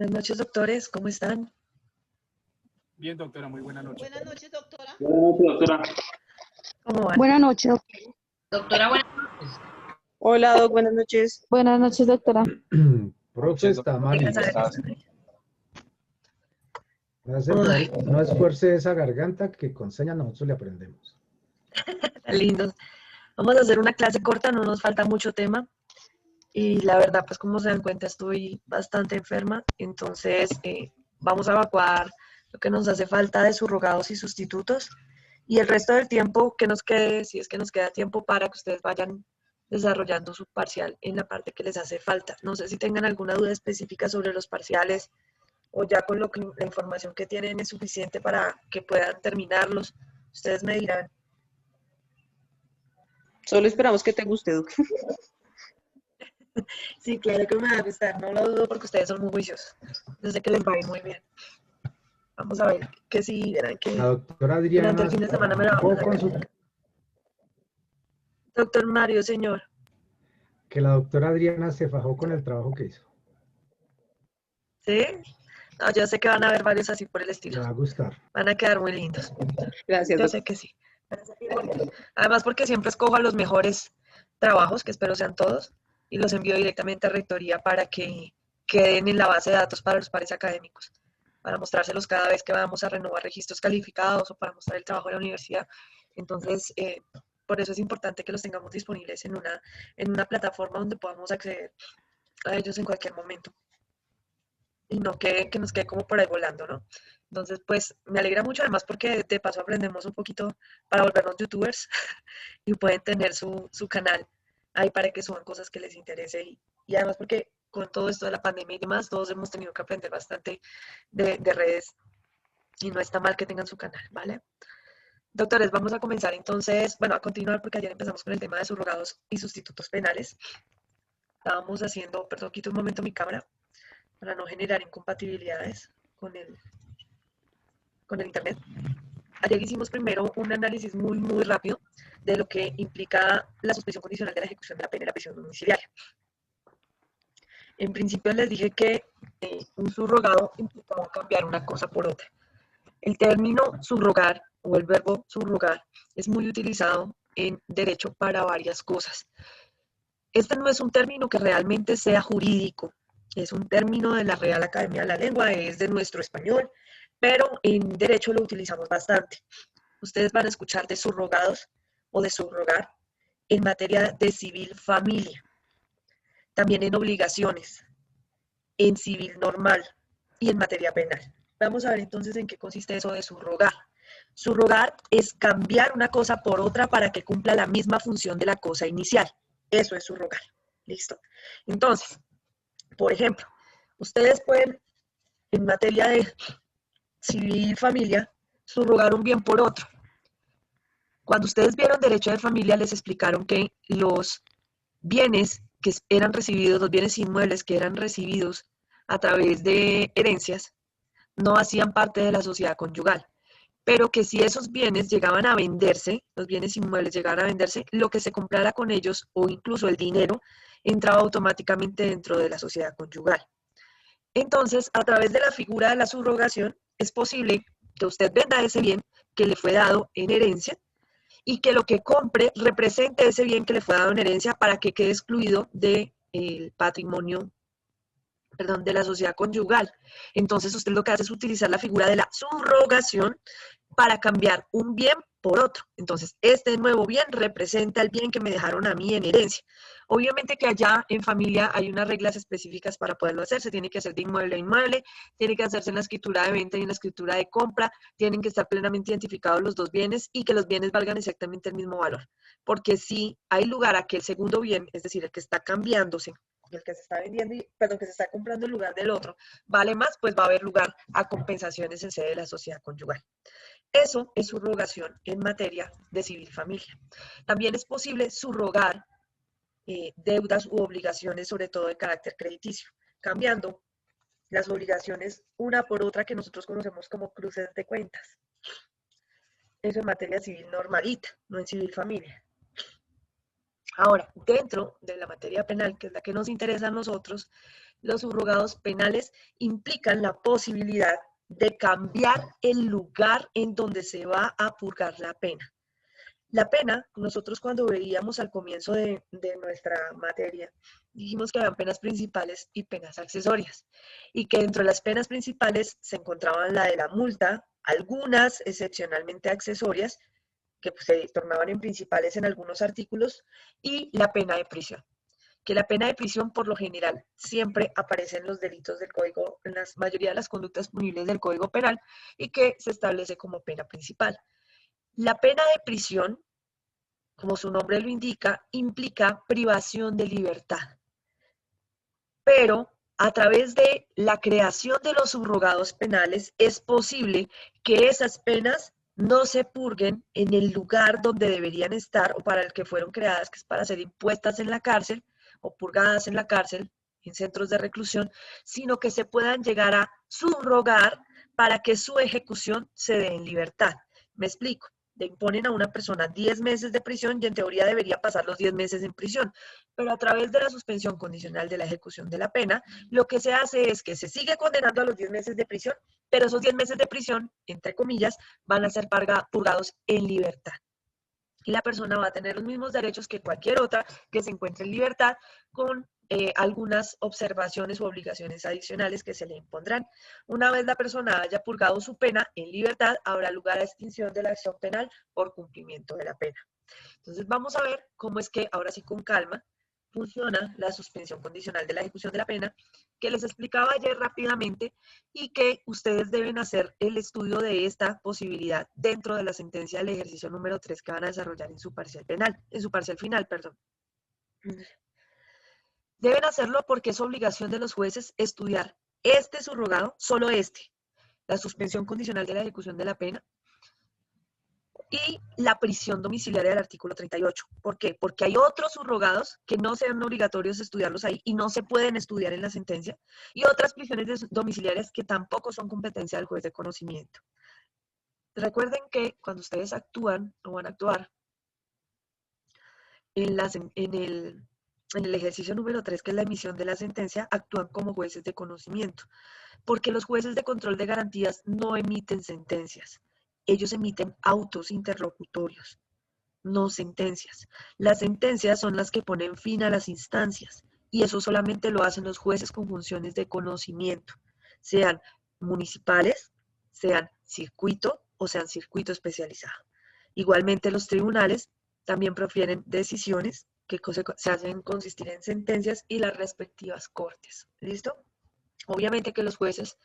Buenas noches, doctores, ¿cómo están? Bien, doctora, muy buena noche. Buenas noches, doctora. Buenas noches, doctora. ¿Cómo van? Buenas noches, Doctora, buenas noches. Hola, Doc, buenas noches. buenas noches, doctora. Profe, está Venga, malito. saber. No esfuerce esa garganta que con señas nosotros le aprendemos. Lindos. Vamos a hacer una clase corta, no nos falta mucho tema. Y la verdad, pues como se dan cuenta, estoy bastante enferma. Entonces, vamos a evacuar lo que nos hace falta de subrogados y sustitutos. Y el resto del tiempo que nos quede, si es que nos queda tiempo para que ustedes vayan desarrollando su parcial en la parte que les hace falta. No sé si tengan alguna duda específica sobre los parciales o ya con lo que la información que tienen es suficiente para que puedan terminarlos. Ustedes me dirán. Solo esperamos que te guste, Doc. Sí, claro que me va a gustar, no lo dudo porque ustedes son muy juiciosos. Desde que les va a ir muy bien. Vamos a ver que sí, verán que La doctora durante Adriana el fin de semana me la vamos a ver. Doctor Mario, señor. que la doctora Adriana se fajó con el trabajo que hizo. ¿Sí? No, yo sé que van a haber varios así por el Le estilo. va a gustar. Van a quedar muy lindos. Gracias, Yo Doc. sé que sí. Además porque siempre escojo a los mejores trabajos, que espero sean todos, y los envío directamente a Rectoría para que queden en la base de datos para los pares académicos, para mostrárselos cada vez que vamos a renovar registros calificados o para mostrar el trabajo de la universidad. Entonces, por eso es importante que los tengamos disponibles en una plataforma donde podamos acceder a ellos en cualquier momento y no que nos quede como por ahí volando, ¿no? Entonces, pues me alegra mucho, además porque de paso aprendemos un poquito para volvernos youtubers y pueden tener su canal ahí para que suban cosas que les interese y además porque con todo esto de la pandemia y demás, todos hemos tenido que aprender bastante de redes y no está mal que tengan su canal, ¿vale? Doctores, vamos a comenzar entonces, bueno, a continuar porque ayer empezamos con el tema de subrogados y sustitutos penales. Estábamos haciendo, perdón, quito un momento mi cámara para no generar incompatibilidades con el internet. Ayer hicimos primero un análisis muy rápido de lo que implica la suspensión condicional de la ejecución de la pena en la prisión domiciliaria. En principio les dije que un subrogado implicaba cambiar una cosa por otra. El término subrogar o el verbo subrogar es muy utilizado en derecho para varias cosas. Este no es un término que realmente sea jurídico, es un término de la Real Academia de la Lengua, es de nuestro español, pero en derecho lo utilizamos bastante. Ustedes van a escuchar de subrogados o de subrogar en materia de civil familia, también en obligaciones, en civil normal y en materia penal. Vamos a ver entonces en qué consiste eso de subrogar. Subrogar es cambiar una cosa por otra para que cumpla la misma función de la cosa inicial. Eso es subrogar. ¿Listo? Entonces, por ejemplo, ustedes pueden, en materia de civil familia, subrogar un bien por otro. Cuando ustedes vieron derecho de familia, les explicaron que los bienes que eran recibidos, los bienes inmuebles que eran recibidos a través de herencias, no hacían parte de la sociedad conyugal, pero que si esos bienes llegaban a venderse, los bienes inmuebles llegaban a venderse, lo que se comprara con ellos o incluso el dinero entraba automáticamente dentro de la sociedad conyugal. Entonces, a través de la figura de la subrogación, es posible que usted venda ese bien que le fue dado en herencia y que lo que compre represente ese bien que le fue dado en herencia para que quede excluido del patrimonio, perdón, de la sociedad conyugal. Entonces usted lo que hace es utilizar la figura de la subrogación para cambiar un bien por otro. Entonces, este nuevo bien representa el bien que me dejaron a mí en herencia. Obviamente que allá en familia hay unas reglas específicas para poderlo hacer. Se tiene que hacer de inmueble a inmueble, tiene que hacerse en la escritura de venta y en la escritura de compra, tienen que estar plenamente identificados los dos bienes y que los bienes valgan exactamente el mismo valor. Porque si hay lugar a que el segundo bien, es decir, el que está cambiándose, el que se está vendiendo, perdón, que se está comprando en lugar del otro, vale más, pues va a haber lugar a compensaciones en sede de la sociedad conyugal. Eso es subrogación en materia de civil familia. También es posible subrogar deudas u obligaciones, sobre todo de carácter crediticio, cambiando las obligaciones una por otra que nosotros conocemos como cruces de cuentas. Eso en materia civil normalita, no en civil familia. Ahora, dentro de la materia penal, que es la que nos interesa a nosotros, Los subrogados penales implican la posibilidad de cambiar el lugar en donde se va a purgar la pena. La pena, nosotros cuando veíamos al comienzo de nuestra materia, dijimos que había penas principales y penas accesorias, y que dentro de las penas principales se encontraban la de la multa, algunas excepcionalmente accesorias, que pues, se tornaban en principales en algunos artículos, y la pena de prisión. Que la pena de prisión por lo general siempre aparece en los delitos del código, en la mayoría de las conductas punibles del Código Penal, y que se establece como pena principal. La pena de prisión, como su nombre lo indica, implica privación de libertad. Pero a través de la creación de los subrogados penales es posible que esas penas no se purguen en el lugar donde deberían estar o para el que fueron creadas, que es para ser impuestas en la cárcel o purgadas en la cárcel, en centros de reclusión, sino que se puedan llegar a subrogar para que su ejecución se dé en libertad. Me explico. Le imponen a una persona 10 meses de prisión y en teoría debería pasar los 10 meses en prisión, pero a través de la suspensión condicional de la ejecución de la pena, lo que se hace es que se sigue condenando a los 10 meses de prisión, pero esos 10 meses de prisión, entre comillas, van a ser purgados en libertad. Y la persona va a tener los mismos derechos que cualquier otra que se encuentre en libertad, con algunas observaciones u obligaciones adicionales que se le impondrán. Una vez la persona haya purgado su pena en libertad, habrá lugar a extinción de la acción penal por cumplimiento de la pena. Entonces vamos a ver cómo es que, ahora sí con calma, funciona la suspensión condicional de la ejecución de la pena, que les explicaba ayer rápidamente, y que ustedes deben hacer el estudio de esta posibilidad dentro de la sentencia del ejercicio número 3 que van a desarrollar en su parcial penal, en su parcial final, perdón. Deben hacerlo porque es obligación de los jueces estudiar este subrogado, solo este, la suspensión condicional de la ejecución de la pena, y la prisión domiciliaria del artículo 38. ¿Por qué? Porque hay otros subrogados que no sean obligatorios estudiarlos ahí y no se pueden estudiar en la sentencia, y otras prisiones domiciliarias que tampoco son competencia del juez de conocimiento. Recuerden que cuando ustedes actúan o van a actuar en el ejercicio número 3, que es la emisión de la sentencia, actúan como jueces de conocimiento, porque los jueces de control de garantías no emiten sentencias. Ellos emiten autos interlocutorios, no sentencias. Las sentencias son las que ponen fin a las instancias, y eso solamente lo hacen los jueces con funciones de conocimiento, sean municipales, sean circuito o sean circuito especializado. Igualmente los tribunales también profieren decisiones que se hacen consistir en sentencias y las respectivas cortes. ¿Listo? Obviamente que los jueces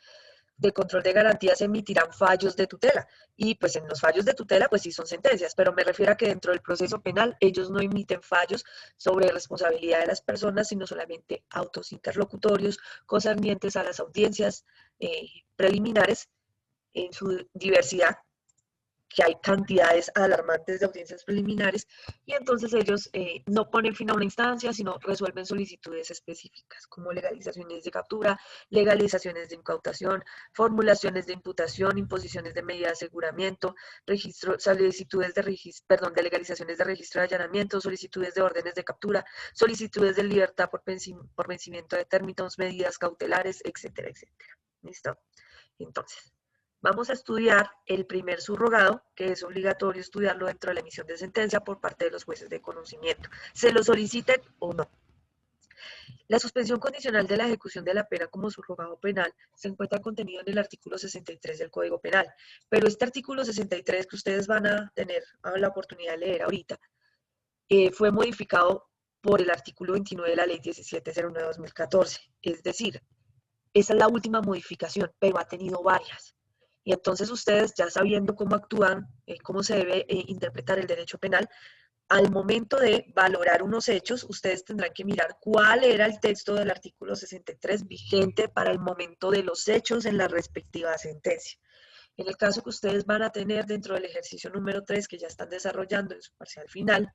de control de garantías emitirán fallos de tutela, y pues en los fallos de tutela pues sí son sentencias, pero me refiero a que dentro del proceso penal ellos no emiten fallos sobre responsabilidad de las personas, sino solamente autos interlocutorios concernientes a las audiencias preliminares en su diversidad, que hay cantidades alarmantes de audiencias preliminares, y entonces ellos no ponen fin a una instancia, sino resuelven solicitudes específicas, como legalizaciones de captura, legalizaciones de incautación, formulaciones de imputación, imposiciones de medida de aseguramiento, solicitudes de legalizaciones de registro de allanamiento, solicitudes de órdenes de captura, solicitudes de libertad por vencimiento de términos, medidas cautelares, etcétera, etcétera. ¿Listo? Entonces, vamos a estudiar el primer subrogado, que es obligatorio estudiarlo dentro de la emisión de sentencia por parte de los jueces de conocimiento, se lo soliciten o no. La suspensión condicional de la ejecución de la pena como subrogado penal se encuentra contenido en el artículo 63 del Código Penal, pero este artículo 63 que ustedes van a tener la oportunidad de leer ahorita, fue modificado por el artículo 29 de la Ley 1701 de 2014, es decir, esa es la última modificación, pero ha tenido varias. Y entonces ustedes, ya sabiendo cómo actúan, cómo se debe interpretar el derecho penal, al momento de valorar unos hechos, ustedes tendrán que mirar cuál era el texto del artículo 63 vigente para el momento de los hechos en la respectiva sentencia. En el caso que ustedes van a tener dentro del ejercicio número 3, que ya están desarrollando en su parcial final,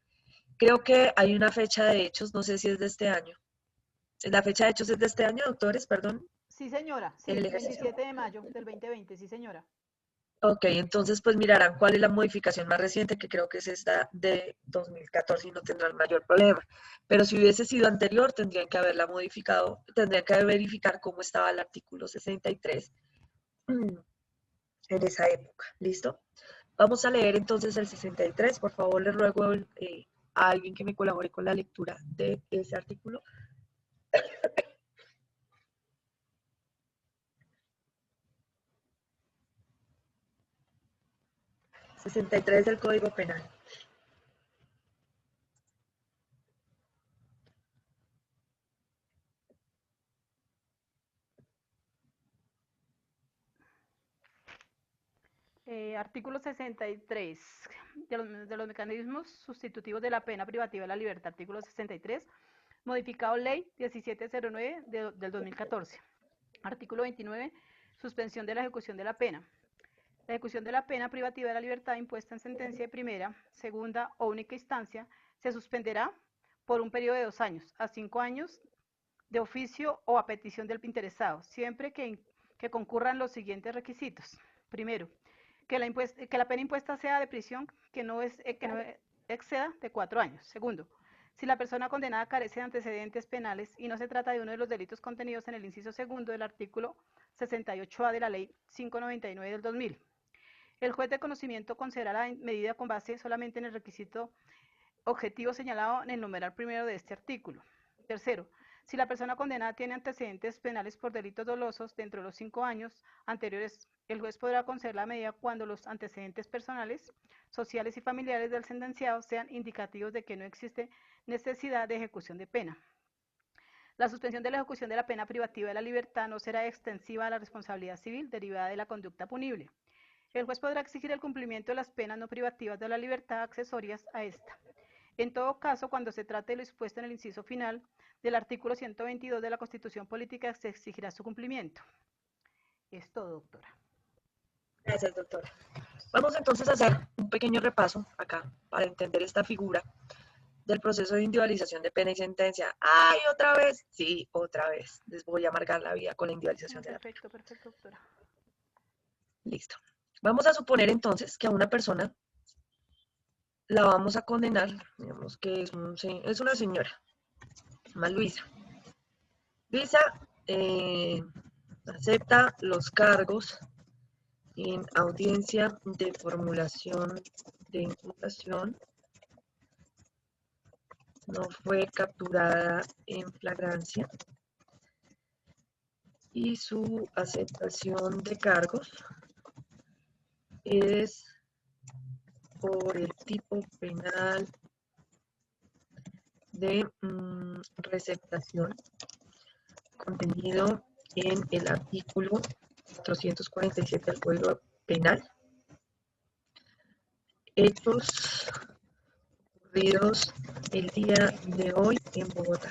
creo que hay una fecha de hechos, no sé si es de este año. ¿La fecha de hechos es de este año, doctores? Perdón. Sí, señora. Sí, En el ejercicio. 27 de mayo del 2020, sí, señora. Ok, entonces pues mirarán cuál es la modificación más reciente, que creo que es esta de 2014 y no tendrán mayor problema. Pero si hubiese sido anterior, tendrían que haberla modificado, tendrían que verificar cómo estaba el artículo 63 en esa época. ¿Listo? Vamos a leer entonces el 63. Por favor, le ruego a alguien que me colabore con la lectura de ese artículo. 63 del Código Penal. Artículo 63 de los mecanismos sustitutivos de la pena privativa de la libertad. Artículo 63, modificado ley 1709 del 2014. Artículo 29, suspensión de la ejecución de la pena. La ejecución de la pena privativa de la libertad impuesta en sentencia de primera, segunda o única instancia se suspenderá por un periodo de 2 años a 5 años de oficio o a petición del interesado, siempre que concurran los siguientes requisitos. Primero, que la pena impuesta sea de prisión que no exceda de 4 años. Segundo, si la persona condenada carece de antecedentes penales y no se trata de uno de los delitos contenidos en el inciso segundo del artículo 68A de la Ley 599 del 2000. El juez de conocimiento concederá la medida con base solamente en el requisito objetivo señalado en el numeral primero de este artículo. Tercero, si la persona condenada tiene antecedentes penales por delitos dolosos dentro de los 5 años anteriores, el juez podrá conceder la medida cuando los antecedentes personales, sociales y familiares del sentenciado sean indicativos de que no existe necesidad de ejecución de pena. La suspensión de la ejecución de la pena privativa de la libertad no será extensiva a la responsabilidad civil derivada de la conducta punible. El juez podrá exigir el cumplimiento de las penas no privativas de la libertad accesorias a esta. En todo caso, cuando se trate de lo expuesto en el inciso final del artículo 122 de la Constitución Política, se exigirá su cumplimiento. Es todo, doctora. Gracias, doctora. Vamos entonces a hacer un pequeño repaso acá para entender esta figura del proceso de individualización de pena y sentencia. ¡Ay, otra vez! Sí, otra vez. Les voy a amargar la vida con la individualización de la pena. Perfecto, doctora. Listo. Vamos a suponer entonces que a una persona la vamos a condenar, digamos que es una señora, se llama Luisa. Luisa acepta los cargos en audiencia de formulación de imputación, no fue capturada en flagrancia y su aceptación de cargos es por el tipo penal de receptación contenido en el artículo 447 del Código Penal. Hechos ocurridos el día de hoy en Bogotá.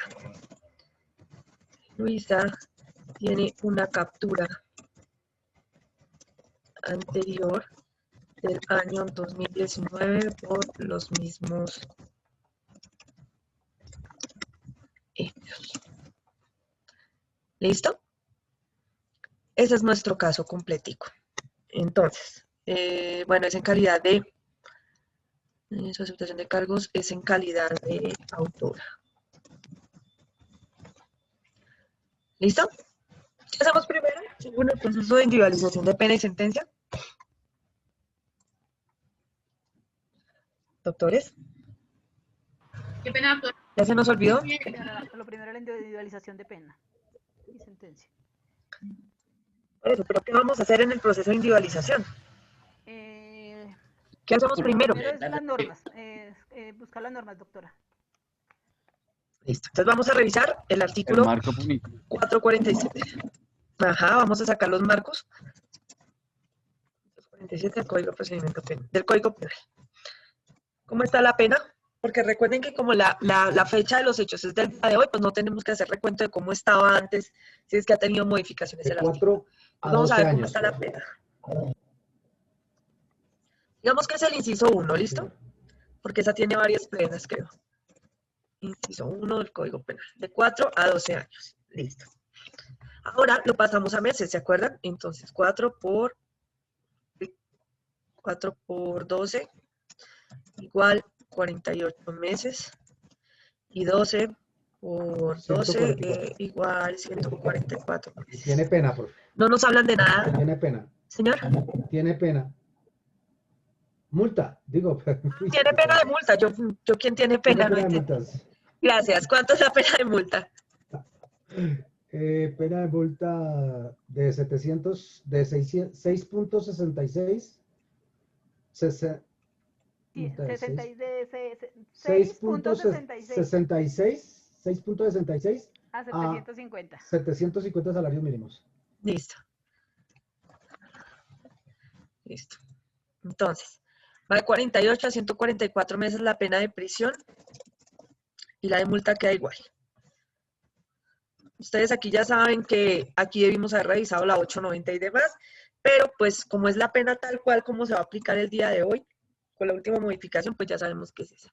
Luisa tiene una captura anterior del año 2019 por los mismos hechos. ¿Listo? Ese es nuestro caso completico. Entonces, bueno, es en calidad de su aceptación de cargos, es en calidad de autora. ¿Listo? ¿Qué hacemos primero? Según el proceso de individualización de pena y sentencia. Doctores. Qué pena, doctora. ¿Ya se nos olvidó? Lo primero es la individualización de pena y sentencia. Por eso, pero ¿qué vamos a hacer en el proceso de individualización? ¿Qué hacemos primero? Primero es las normas, buscar las normas, doctora. Listo. Entonces vamos a revisar el artículo 447. Ajá, vamos a sacar los marcos. 447 del Código de Procedimiento Penal, del Código Penal. ¿Cómo está la pena? Porque recuerden que como la fecha de los hechos es del día de hoy, pues no tenemos que hacer recuento de cómo estaba antes, si es que ha tenido modificaciones De el artículo. 4 a Vamos a 12 ver cómo años. está la pena. Digamos que es el inciso 1, ¿listo? Porque esa tiene varias penas, creo. Inciso 1 del Código Penal. De 4 a 12 años. Listo. Ahora lo pasamos a meses, ¿se acuerdan? Entonces, 4 por 4 por 12 igual 48 meses. Y 12 por 12 144. igual 144 meses. Tiene pena, profe. No nos hablan de nada, Tiene pena. señor. Tiene pena. Multa, digo. Tiene pena de multa. Yo ¿quién tiene pena? Tiene No pena de entiendo. multas. Gracias. ¿Cuánto es la pena de multa? Pena de multa de 700, de 6.66. 60 6.66 6.66 a a 750. 750 salarios mínimos. Listo. Listo. Entonces, va de 48 a 144 meses la pena de prisión y la de multa queda igual. Ustedes aquí ya saben que aquí debimos haber revisado la 890 y demás, pero pues como es la pena tal cual como se va a aplicar el día de hoy, con la última modificación, pues ya sabemos qué es esa.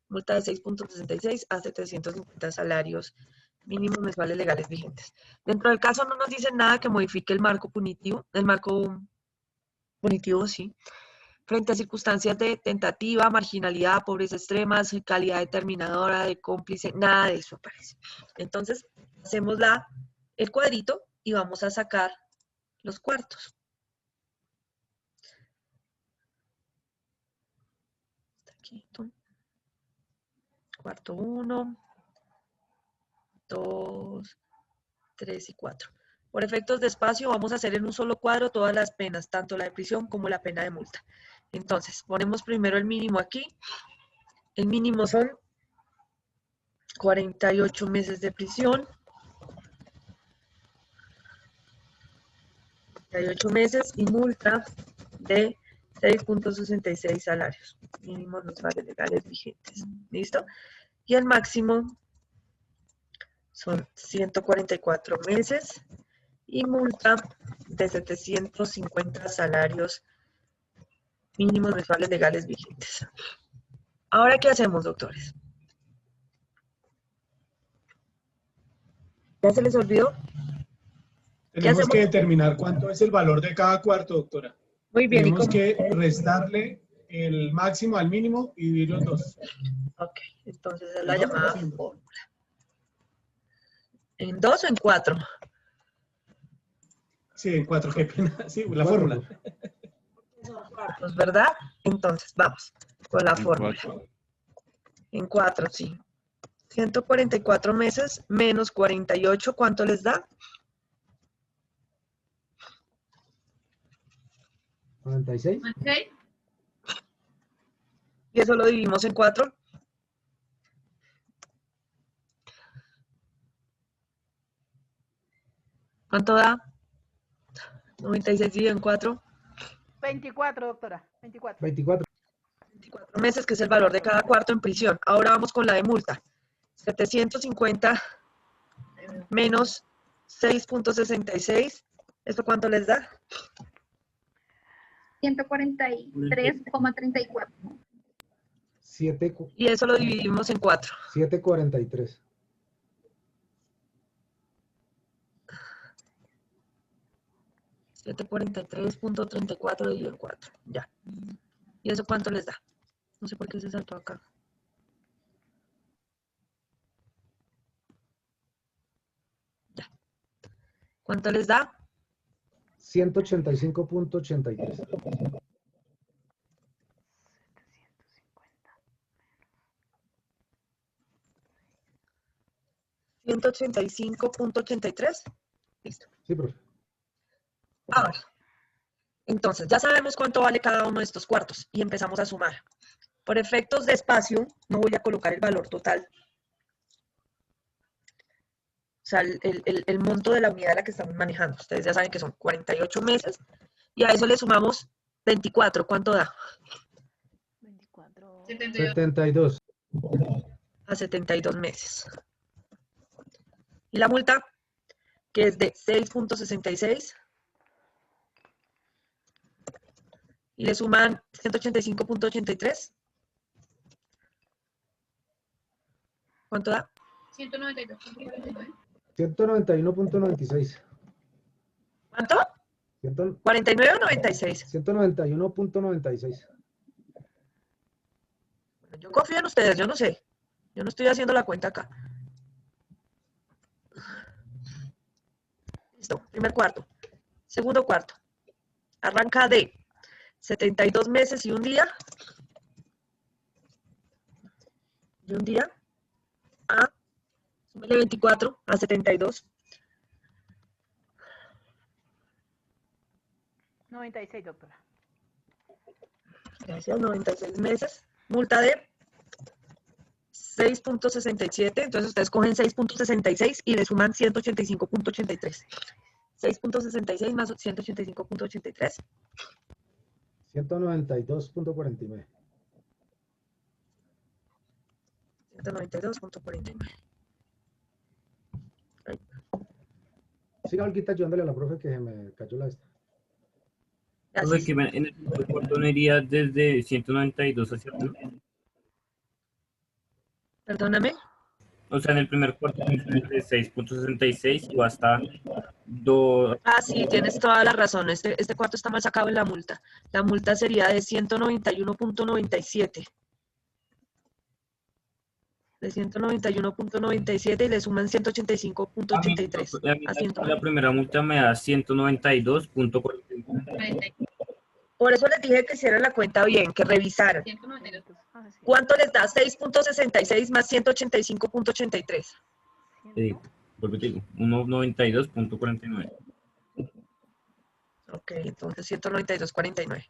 Multa de 6.66 a 750 salarios mínimos mensuales legales vigentes. Dentro del caso no nos dicen nada que modifique el marco punitivo, sí, frente a circunstancias de tentativa, marginalidad, pobreza extremas, calidad determinadora de cómplice, nada de eso aparece. Entonces, hacemos el cuadrito y vamos a sacar los cuartos. Aquí, cuarto 1, 2, 3 y 4. Por efectos de espacio vamos a hacer en un solo cuadro todas las penas, tanto la de prisión como la pena de multa. Entonces, ponemos primero el mínimo aquí. El mínimo son 48 meses de prisión. 48 meses y multa de 6.66 salarios mínimos mensuales legales vigentes. ¿Listo? Y el máximo son 144 meses y multa de 750 salarios mínimos mensuales legales vigentes. Ahora, ¿qué hacemos, doctores? ¿Ya se les olvidó? Tenemos que hacemos? determinar cuánto es el valor de cada cuarto, doctora. Muy bien, ¿y Tenemos cómo? que restarle el máximo al mínimo y dividirlo en 2. Ok, entonces es ¿En la 2 o llamada en 2? fórmula. ¿En 2 o en 4? Sí, en 4, qué pena. Sí, la Cuatro, fórmula. profe. Cuartos, ¿verdad? Entonces, vamos con la fórmula. 4. En 4, sí. 144 meses menos 48, ¿cuánto les da? 96. ¿Ok? Y eso lo dividimos en 4. ¿Cuánto da? 96 dividido en 4. 24, doctora. 24. 24. 24 meses, que es el valor de cada cuarto en prisión. Ahora vamos con la de multa. 750 menos 6.66. ¿Esto cuánto les da? 143,34. 7, Y eso lo dividimos en 4. 7.43. 743.34 dividido en 4. Ya. ¿Y eso cuánto les da? No sé por qué se saltó acá. Ya. ¿Cuánto les da? 185.83. 185.83. Listo. Sí, profe. Ahora, entonces, ya sabemos cuánto vale cada uno de estos cuartos y empezamos a sumar. Por efectos de espacio, no voy a colocar el valor total. O sea, el monto de la unidad a la que estamos manejando. Ustedes ya saben que son 48 meses y a eso le sumamos 24. ¿Cuánto da? 24. 72. A 72 meses. Y la multa, que es de 6.66. Y le suman 185.83. ¿Cuánto da? 192,49. 191.96. ¿Cuánto? ¿49 o 96? 191.96. Yo confío en ustedes, yo no sé. Yo no estoy haciendo la cuenta acá. Listo, primer cuarto. Segundo cuarto. Arranca de 72 meses y un día. Y un día a, súmele 24 a 72. 96, doctora. Gracias, 96 meses. Multa de 6.67. Entonces ustedes cogen 6.66 y le suman 185.83. 6.66 más 185.83. 192.49. 192.49. Siga Olguita ayudándole a la profe que se me cayó la esta. Profe, que en el primer cuarto no iría desde 192 hacia arriba. Perdóname. O sea, en el primer cuarto de 6.66 y va hasta 2. Ah, sí, tienes toda la razón. Este cuarto está mal sacado en la multa. La multa sería de 191.97. De 191.97 y le suman 185.83. A 100. La primera multa me da 192.49. 40, Por eso les dije que hicieran la cuenta bien, que revisaran. 192. Ah, sí. ¿Cuánto les da 6.66 más 185.83? Sí, vuelvo y te digo, 192.49. Ok, entonces 192.49.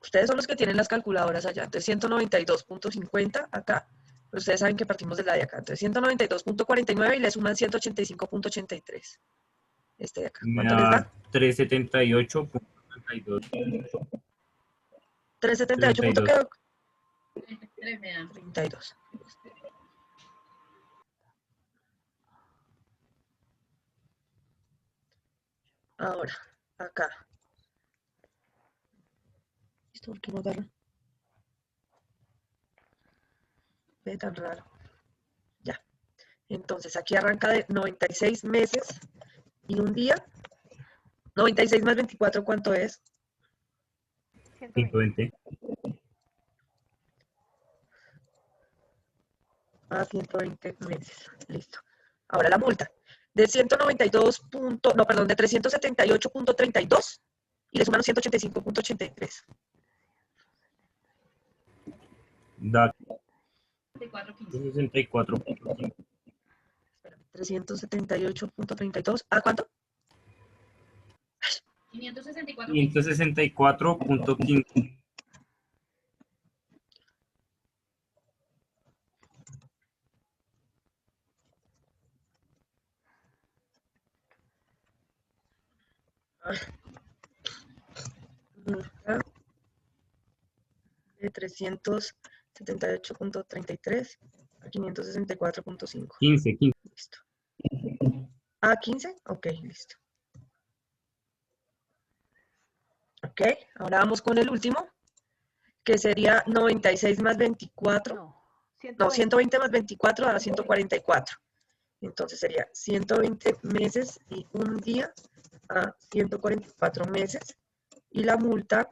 Ustedes son los que tienen las calculadoras allá. Entonces 192.50 acá. Pero ustedes saben que partimos de la de acá. Entonces 192.49 y le suman 185.83. Este de acá. Me ¿Cuánto les da? da 378.32. 378. 32. 33 me dan. 32. Ahora, acá. ¿Esto por qué no agarra? Ve tan raro. Ya. Entonces aquí arranca de 96 meses y un día. 96 más 24, ¿cuánto es? 120. 120. A 120 meses. Listo. Ahora la multa. De 192. No, perdón, de 378.32 y le suman 185.83. Da 34.15. 64.5. 378.32. ¿A cuánto? 564. 564.15. Multa de 378.33 a 564.5. 15. Listo. ¿A 15? Ok, listo. Ok, ahora vamos con el último, que sería 96 más 24. No, No, 120. 120 más 24 da 144. Entonces sería 120 meses y un día a 144 meses. Y la multa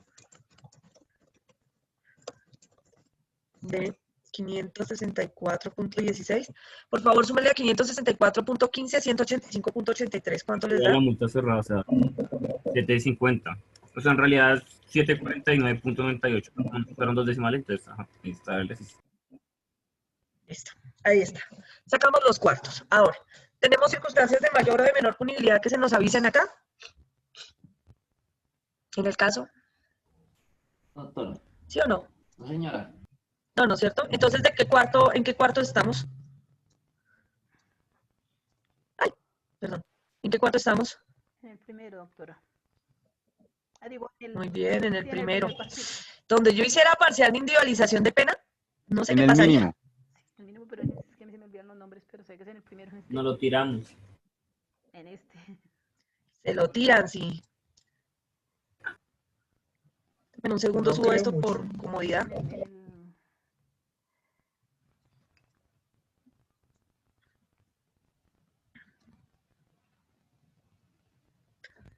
de 564.16. Por favor, súmele a 564.15 a 185.83. ¿Cuánto les Ya da? la multa cerrada, o sea, 750. O sea, en realidad 749.98. Fueron dos decimales, entonces, ajá, ahí está el déficit. Listo. Ahí está. Sacamos los cuartos. Ahora, ¿tenemos circunstancias de mayor o de menor punibilidad que se nos avisen acá? En el caso, Doctor, ¿sí o no? no, señora. No, ¿no es cierto? Entonces, en qué cuarto estamos? Ay, perdón. ¿En qué cuarto estamos? En el primero, doctora. Ah, digo, Muy bien, en el sí, primero. primer cuartito. Donde yo hiciera parcial de individualización de pena, no sé En qué el pasaría. mínimo. El mínimo, pero es que a mí se me olvidan los nombres, pero sé que es en el primero, No lo tiramos. en este. Se lo tiran, sí. En un segundo No subo creo esto mucho. por comodidad.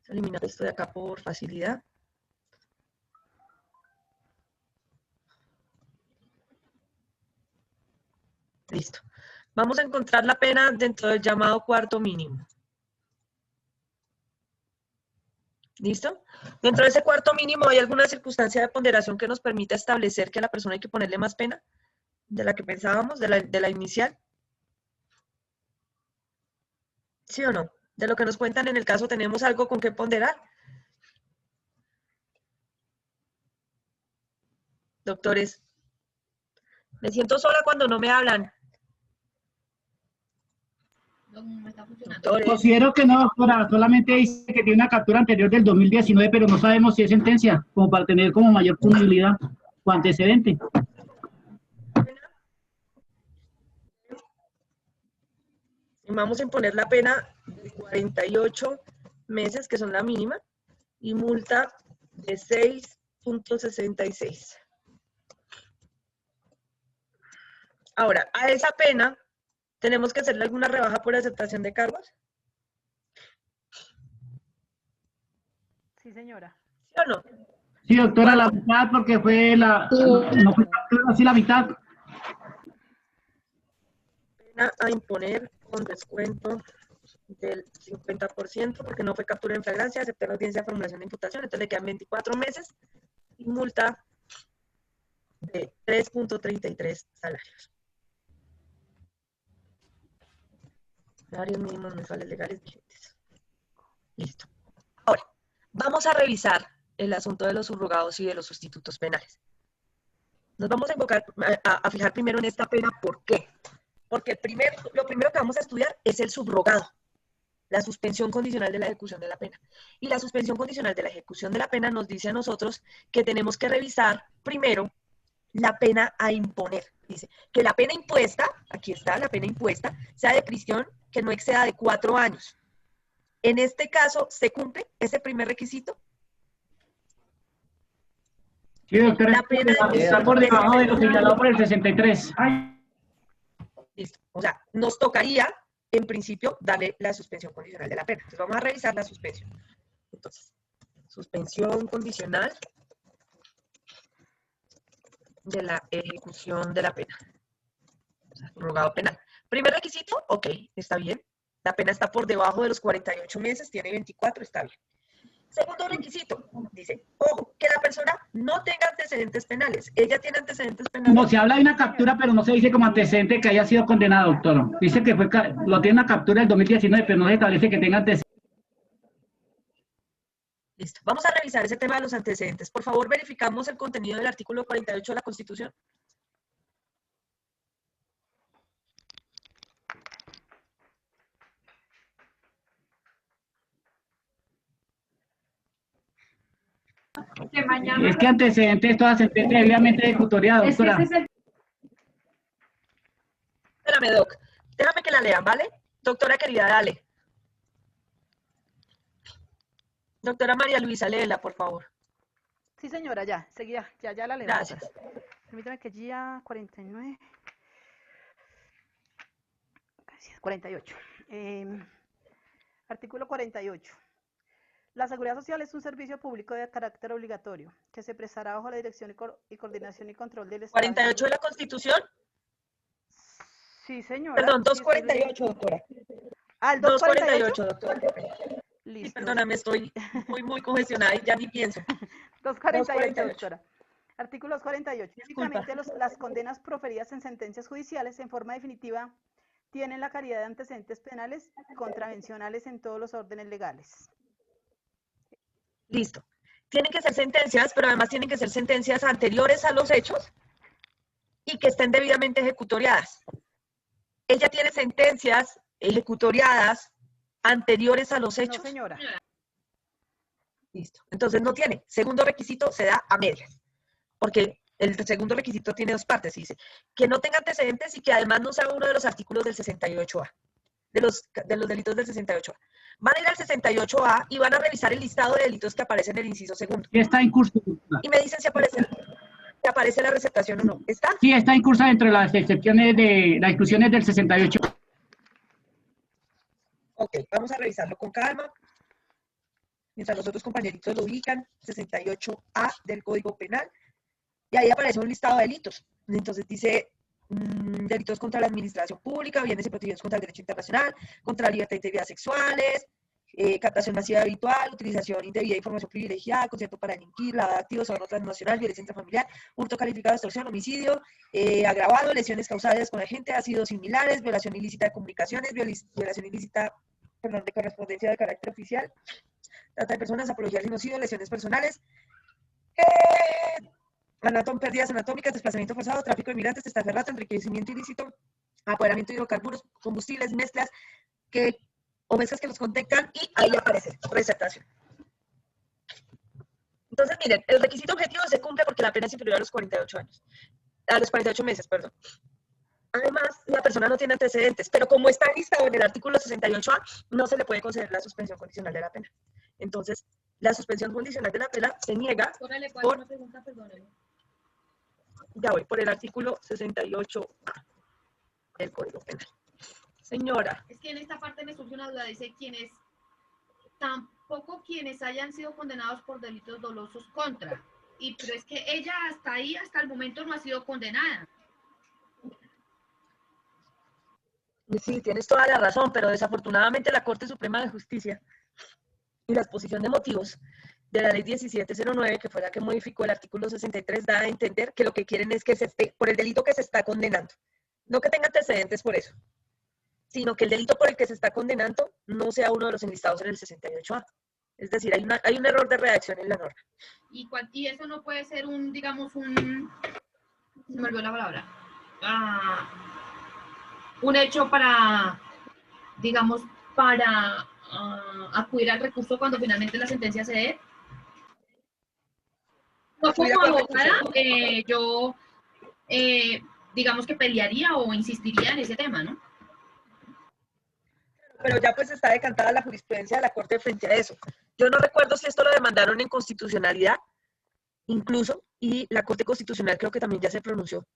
Eliminar esto de acá por facilidad. Listo. Vamos a encontrar la pena dentro del llamado cuarto mínimo. ¿Listo? Dentro de ese cuarto mínimo, ¿hay alguna circunstancia de ponderación que nos permita establecer que a la persona hay que ponerle más pena de la que pensábamos, de la inicial? ¿Sí o no? De lo que nos cuentan en el caso, ¿tenemos algo con qué ponderar? Doctores, me siento sola cuando no me hablan. No me está funcionando. Doctores, Considero que no, doctora, solamente dice que tiene una captura anterior del 2019, pero no sabemos si es sentencia, como para tener como mayor punibilidad o antecedente. vamos a imponer la pena de 48 meses, que son la mínima, y multa de 6.66. Ahora, a esa pena, ¿tenemos que hacerle alguna rebaja por aceptación de cargos? Sí, señora. ¿Sí o no? Sí, doctora, la mitad, porque fue no fue captura, así la mitad. Pena a imponer con descuento del 50%, porque no fue captura en flagrancia, acepté la audiencia de formulación de imputación, entonces le quedan 24 meses y multa de 3.33 salarios. Salarios mínimos mensuales legales vigentes. Listo. Ahora, vamos a revisar el asunto de los subrogados y de los sustitutos penales. Nos vamos a enfocar, a fijar primero en esta pena. ¿Por qué? Porque lo primero que vamos a estudiar es el subrogado, la suspensión condicional de la ejecución de la pena. Y la suspensión condicional de la ejecución de la pena nos dice a nosotros que tenemos que revisar primero la pena a imponer. Dice que la pena impuesta, aquí está la pena impuesta, sea de prisión que no exceda de 4 años. En este caso, ¿se cumple ese primer requisito? Sí, doctora, La pena está por debajo de lo señalado por el 63. Listo. O sea, nos tocaría, en principio, darle la suspensión condicional de la pena. Entonces, vamos a revisar la suspensión. Entonces, suspensión condicional de la ejecución de la pena. O sea, subrogado penal. Primer requisito, ok, está bien. La pena está por debajo de los 48 meses, tiene 24, está bien. Segundo requisito, dice, ojo, que la persona no tenga antecedentes penales. Ella tiene antecedentes penales. No, se habla de una captura, pero no se dice como antecedente que haya sido condenado, doctor. Dice que lo tiene una captura del 2019, pero no se establece que tenga antecedentes. Listo. Vamos a revisar ese tema de los antecedentes. Por favor, verificamos el contenido del artículo 48 de la Constitución. Es que antecedente es toda sentencia debidamente ejecutoriada, doctora. Espérame, Doc. Déjame que la lean, ¿vale? Doctora querida, dale. Doctora María Luisa, léela, por favor. Sí, señora, ya, seguida, ya la leo. Gracias. Permítame que ya 49. 48. Artículo 48. La seguridad social es un servicio público de carácter obligatorio que se prestará bajo la dirección y coordinación y control del Estado. 48 de la Constitución. Sí, señora. Perdón, Sí, 248, doctora. ¿Al 248, 248? doctora. Listo. Sí, perdóname, estoy muy congestionada y ya ni pienso. 248, doctora. Artículo 248. Disculpa. Únicamente las condenas proferidas en sentencias judiciales en forma definitiva tienen la calidad de antecedentes penales contravencionales en todos los órdenes legales. Listo. Tienen que ser sentencias, pero además tienen que ser sentencias anteriores a los hechos y que estén debidamente ejecutoriadas. Ella tiene sentencias ejecutoriadas anteriores a los hechos. No, señora. Listo. Entonces no tiene. Segundo requisito se da a medias. Porque el segundo requisito tiene dos partes. Dice que no tenga antecedentes y que además no sea uno de los artículos del 68A. De los delitos del 68A. Van a ir al 68A y van a revisar el listado de delitos que aparece en el inciso segundo. Sí, está en curso. Y me dicen si aparece la receptación o no. ¿Está? Sí, está en curso dentro de las excepciones de las exclusiones del 68. Ok, vamos a revisarlo con calma. mientras los otros compañeritos lo ubican, 68A del Código Penal, y ahí aparece un listado de delitos. Entonces dice delitos contra la administración pública, bienes y protegidos contra el derecho internacional, contra la libertad e integridad sexuales, captación masiva habitual, utilización indebida de información privilegiada, concierto para delinquir, lavado de activos, soborno transnacional, violencia intrafamiliar, hurto calificado, extorsión, homicidio, agravado, lesiones causadas con agente, ácidos similares, violación ilícita de comunicaciones, violación ilícita, perdón, de correspondencia de carácter oficial, trata de personas, apología al genocidio, lesiones personales, pérdidas anatómicas, desplazamiento forzado, tráfico de migrantes, testaferrato, enriquecimiento ilícito, apoderamiento de hidrocarburos, combustibles, mezclas que los contengan, y ahí aparece receptación. Entonces, miren, el requisito objetivo se cumple porque la pena es inferior a los 48 años, a los 48 meses, perdón. Además, la persona no tiene antecedentes, pero como está listado en el artículo 68A, no se le puede conceder la suspensión condicional de la pena. Entonces, la suspensión condicional de la pena se niega por, Una pregunta, perdóneme. ya voy, por el artículo 68A del Código Penal. Señora. Es que en esta parte me surge una duda, dice tampoco quienes hayan sido condenados por delitos dolosos contra, pero es que ella hasta ahí, hasta el momento no ha sido condenada. Sí, tienes toda la razón, pero desafortunadamente la Corte Suprema de Justicia y la exposición de motivos de la ley 1709, que fue la que modificó el artículo 63, da a entender que lo que quieren es que se esté, por el delito que se está condenando, no que tenga antecedentes por eso, sino que el delito por el que se está condenando no sea uno de los enlistados en el 68A. Es decir, hay un error de redacción en la norma. Y eso no puede ser digamos, se me olvidó la palabra, un hecho para, digamos, para acudir al recurso cuando finalmente la sentencia se dé. No, como abogada, yo, digamos que pelearía o insistiría en ese tema, ¿no? Pero ya pues está decantada la jurisprudencia de la Corte frente a eso. Yo no recuerdo si esto lo demandaron en constitucionalidad, incluso, y la Corte Constitucional creo que también ya se pronunció,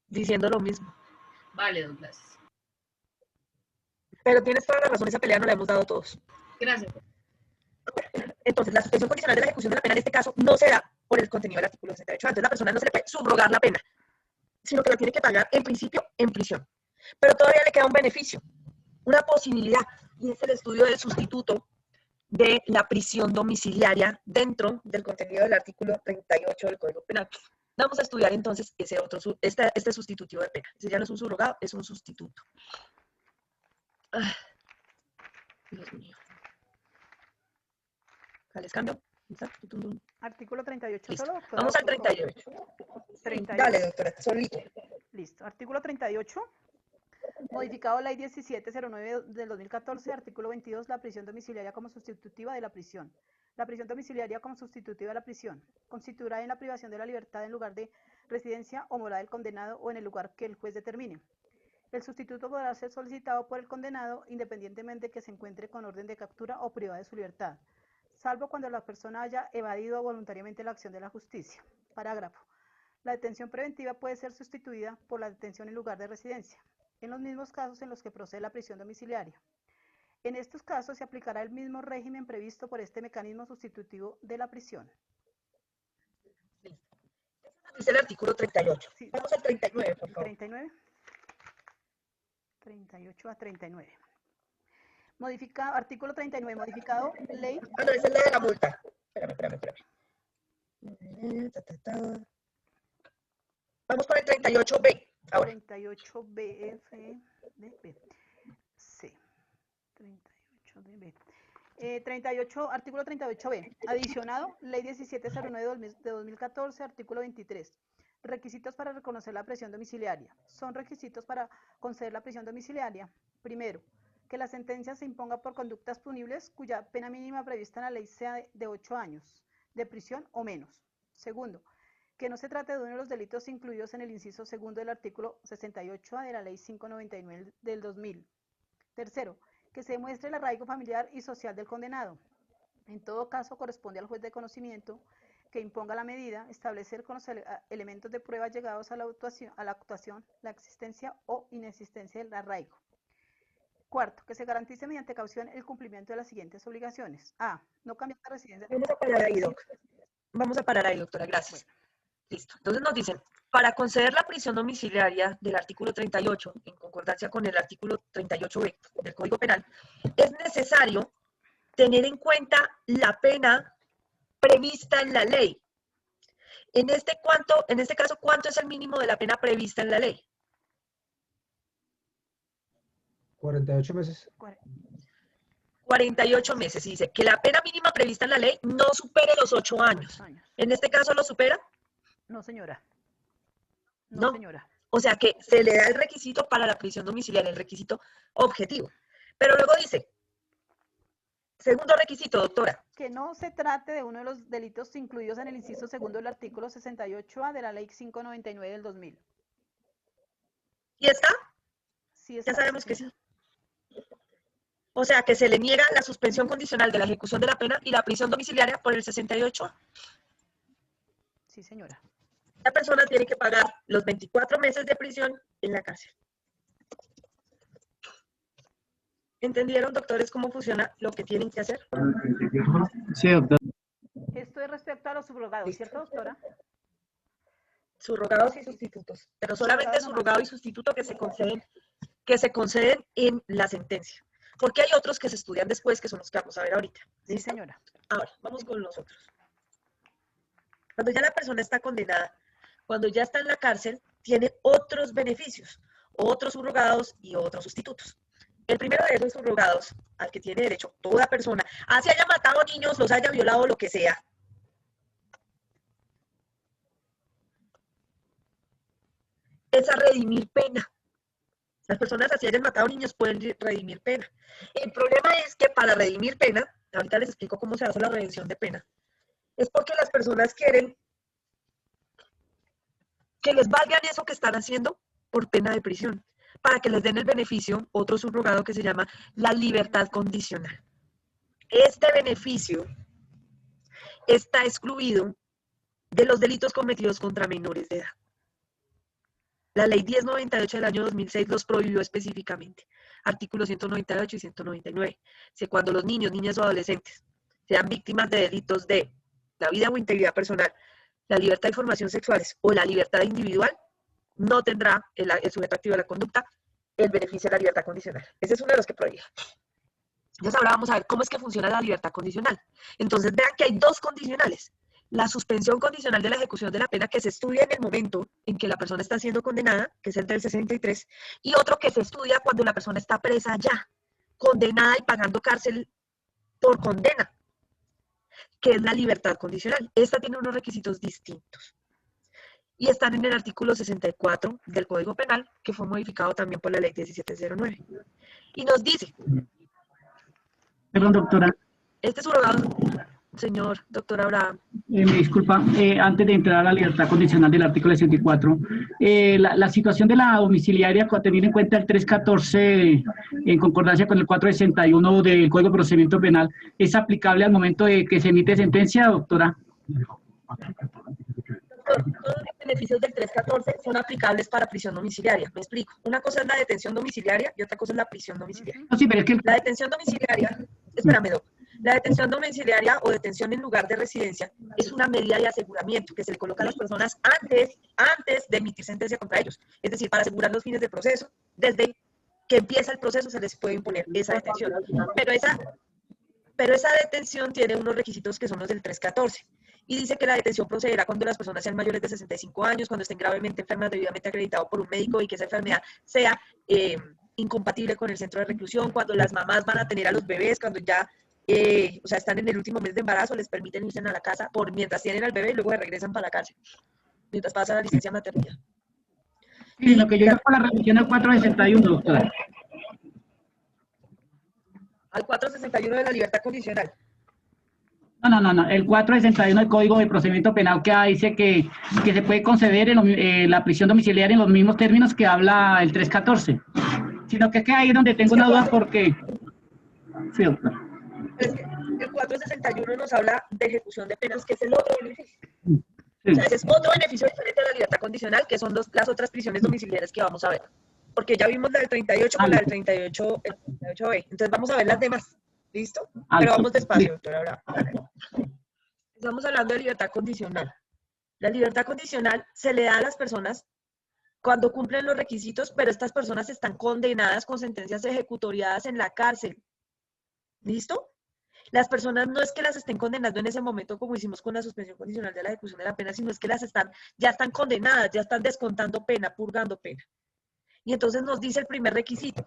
diciendo lo mismo. Vale, Douglas. Pero tienes toda la razón, esa pelea no la hemos dado todos. Gracias. Entonces, la suspensión condicional de la ejecución de la pena en este caso no se da por el contenido del artículo 68. Entonces, la persona no se le puede subrogar la pena, sino que la tiene que pagar en principio en prisión. Pero todavía le queda un beneficio, una posibilidad, y es el estudio del sustituto de la prisión domiciliaria dentro del contenido del artículo 38 del Código Penal. Vamos a estudiar entonces este sustitutivo de pena. Ese ya no es un subrogado, es un sustituto. Dios mío. ¿Les cambio? Artículo 38 Listo. solo, doctora. Vamos al 38. 38. Dale, doctora, solito. Listo. Artículo 38. Modificado Ley 1709 del 2014, artículo 22, la prisión domiciliaria como sustitutiva de la prisión. La prisión domiciliaria como sustitutiva de la prisión constituirá en la privación de la libertad en lugar de residencia o morada del condenado o en el lugar que el juez determine. El sustituto podrá ser solicitado por el condenado independientemente de que se encuentre con orden de captura o privada de su libertad, salvo cuando la persona haya evadido voluntariamente la acción de la justicia. Parágrafo. La detención preventiva puede ser sustituida por la detención en lugar de residencia, en los mismos casos en los que procede la prisión domiciliaria. En estos casos se aplicará el mismo régimen previsto por este mecanismo sustitutivo de la prisión. Es el artículo 38. Sí. Vamos al 39, por favor. 39. 38 a 39. Modificado, artículo 39, modificado ley. Ah, no, esa es la de la multa. Espérame. Vamos por el 38B. Ahora. 38B, C. 38B. 38, artículo 38B. Adicionado, ley 1709 de 2014, artículo 23. Requisitos para reconocer la prisión domiciliaria. Son requisitos para conceder la prisión domiciliaria. Primero, que la sentencia se imponga por conductas punibles cuya pena mínima prevista en la ley sea de 8 años de prisión o menos. Segundo, que no se trate de uno de los delitos incluidos en el inciso segundo del artículo 68A de la ley 599 del 2000. Tercero, que se demuestre el arraigo familiar y social del condenado. En todo caso, corresponde al juez de conocimiento que imponga la medida, establecer con los elementos de prueba llegados a la actuación, la existencia o inexistencia del arraigo. Cuarto, que se garantice mediante caución el cumplimiento de las siguientes obligaciones. A. No cambiar de residencia. Vamos a parar ahí, doc. Vamos a parar ahí, doctora. Gracias. Listo. Entonces nos dicen, para conceder la prisión domiciliaria del artículo 38, en concordancia con el artículo 38b del Código Penal, es necesario tener en cuenta la pena prevista en la ley. En este caso, ¿cuánto es el mínimo de la pena prevista en la ley? 48 meses. 48 meses. Y dice que la pena mínima prevista en la ley no supere los 8 años. ¿En este caso lo supera? No, señora. No. Señora. O sea que se le da el requisito para la prisión domiciliaria, el requisito objetivo. Pero luego dice, segundo requisito, doctora. Que no se trate de uno de los delitos incluidos en el inciso segundo del artículo 68A de la ley 599 del 2000. ¿Y está? Sí, está. Ya sabemos que sí. O sea que se le niega la suspensión condicional de la ejecución de la pena y la prisión domiciliaria por el 68A. Sí, señora. La persona tiene que pagar los 24 meses de prisión en la cárcel. ¿Entendieron, doctores, cómo funciona lo que tienen que hacer? Sí, doctor. Esto es respecto a los subrogados, ¿cierto, doctora? Subrogados y sustitutos, pero solamente subrogado y sustituto que se conceden en la sentencia. Porque hay otros que se estudian después, que son los que vamos a ver ahorita. Sí, señora. Ahora, vamos con los otros. Cuando ya la persona está condenada, cuando ya está en la cárcel, tiene otros beneficios, otros subrogados y otros sustitutos. El primero de esos subrogados, al que tiene derecho toda persona, así haya matado niños, los haya violado, lo que sea, es a redimir pena. Las personas así hayan matado niños pueden redimir pena. El problema es que para redimir pena, ahorita les explico cómo se hace la redención de pena, es porque las personas quieren que les valgan eso que están haciendo por pena de prisión, para que les den el beneficio, otro subrogado que se llama la libertad condicional. Este beneficio está excluido de los delitos cometidos contra menores de edad. La ley 1098 del año 2006 los prohibió específicamente. Artículos 198 y 199. Que cuando los niños, niñas o adolescentes sean víctimas de delitos de la vida o integridad personal, la libertad de información sexuales o la libertad individual, no tendrá el sujeto activo de la conducta el beneficio de la libertad condicional. Ese es uno de los que prohíbe. Entonces ahora vamos a ver cómo es que funciona la libertad condicional. Entonces vean que hay dos condicionales. La suspensión condicional de la ejecución de la pena que se estudia en el momento en que la persona está siendo condenada, que es el del 63, y otro que se estudia cuando la persona está presa ya, condenada y pagando cárcel por condena, que es la libertad condicional. Esta tiene unos requisitos distintos. Y están en el artículo 64 del Código Penal, que fue modificado también por la ley 1709. Y nos dice... Perdón, doctora. Este subrogado, señor doctor Abraham. Me disculpa, antes de entrar a la libertad condicional del artículo 64, la situación de la domiciliaria, teniendo en cuenta el 314 en concordancia con el 461 del Código de Procedimiento Penal, ¿es aplicable al momento de que se emite sentencia, doctora? Todos los beneficios del 314 son aplicables para prisión domiciliaria. Me explico. Una cosa es la detención domiciliaria y otra cosa es la prisión domiciliaria. No, sí, pero es que... La detención domiciliaria, espérame, doc. La detención domiciliaria o detención en lugar de residencia es una medida de aseguramiento que se le coloca a las personas antes de emitir sentencia contra ellos. Es decir, para asegurar los fines del proceso, desde que empieza el proceso se les puede imponer esa detención. Pero esa detención tiene unos requisitos que son los del 314. Y dice que la detención procederá cuando las personas sean mayores de 65 años, cuando estén gravemente enfermas debidamente acreditado por un médico y que esa enfermedad sea incompatible con el centro de reclusión, cuando las mamás van a tener a los bebés, cuando ya están en el último mes de embarazo, les permiten irse a la casa mientras tienen al bebé y luego regresan para la cárcel, mientras pasa la licencia maternidad. Sí, lo que yo digo con la revisión al 461, doctora. Al 461 de la libertad condicional. No, el 461 del Código de Procedimiento Penal que dice que se puede conceder la prisión domiciliaria en los mismos términos que habla el 314. Sino que es que ahí donde tengo una duda porque... Sí, doctora. Es que el 461 nos habla de ejecución de penas, que es el otro beneficio. Sí. O sea, ese es otro beneficio diferente a la libertad condicional, que son las otras prisiones domiciliarias que vamos a ver. porque ya vimos la del 38 con la del 38, el 38B. Entonces vamos a ver las demás. ¿Listo? Pero vamos despacio, doctora Bravo. Estamos hablando de libertad condicional. La libertad condicional se le da a las personas cuando cumplen los requisitos, pero estas personas están condenadas con sentencias ejecutoriadas en la cárcel. ¿Listo? Las personas no es que las estén condenando en ese momento como hicimos con la suspensión condicional de la ejecución de la pena, sino es que ya están condenadas, ya están descontando pena, purgando pena. Y entonces nos dice el primer requisito,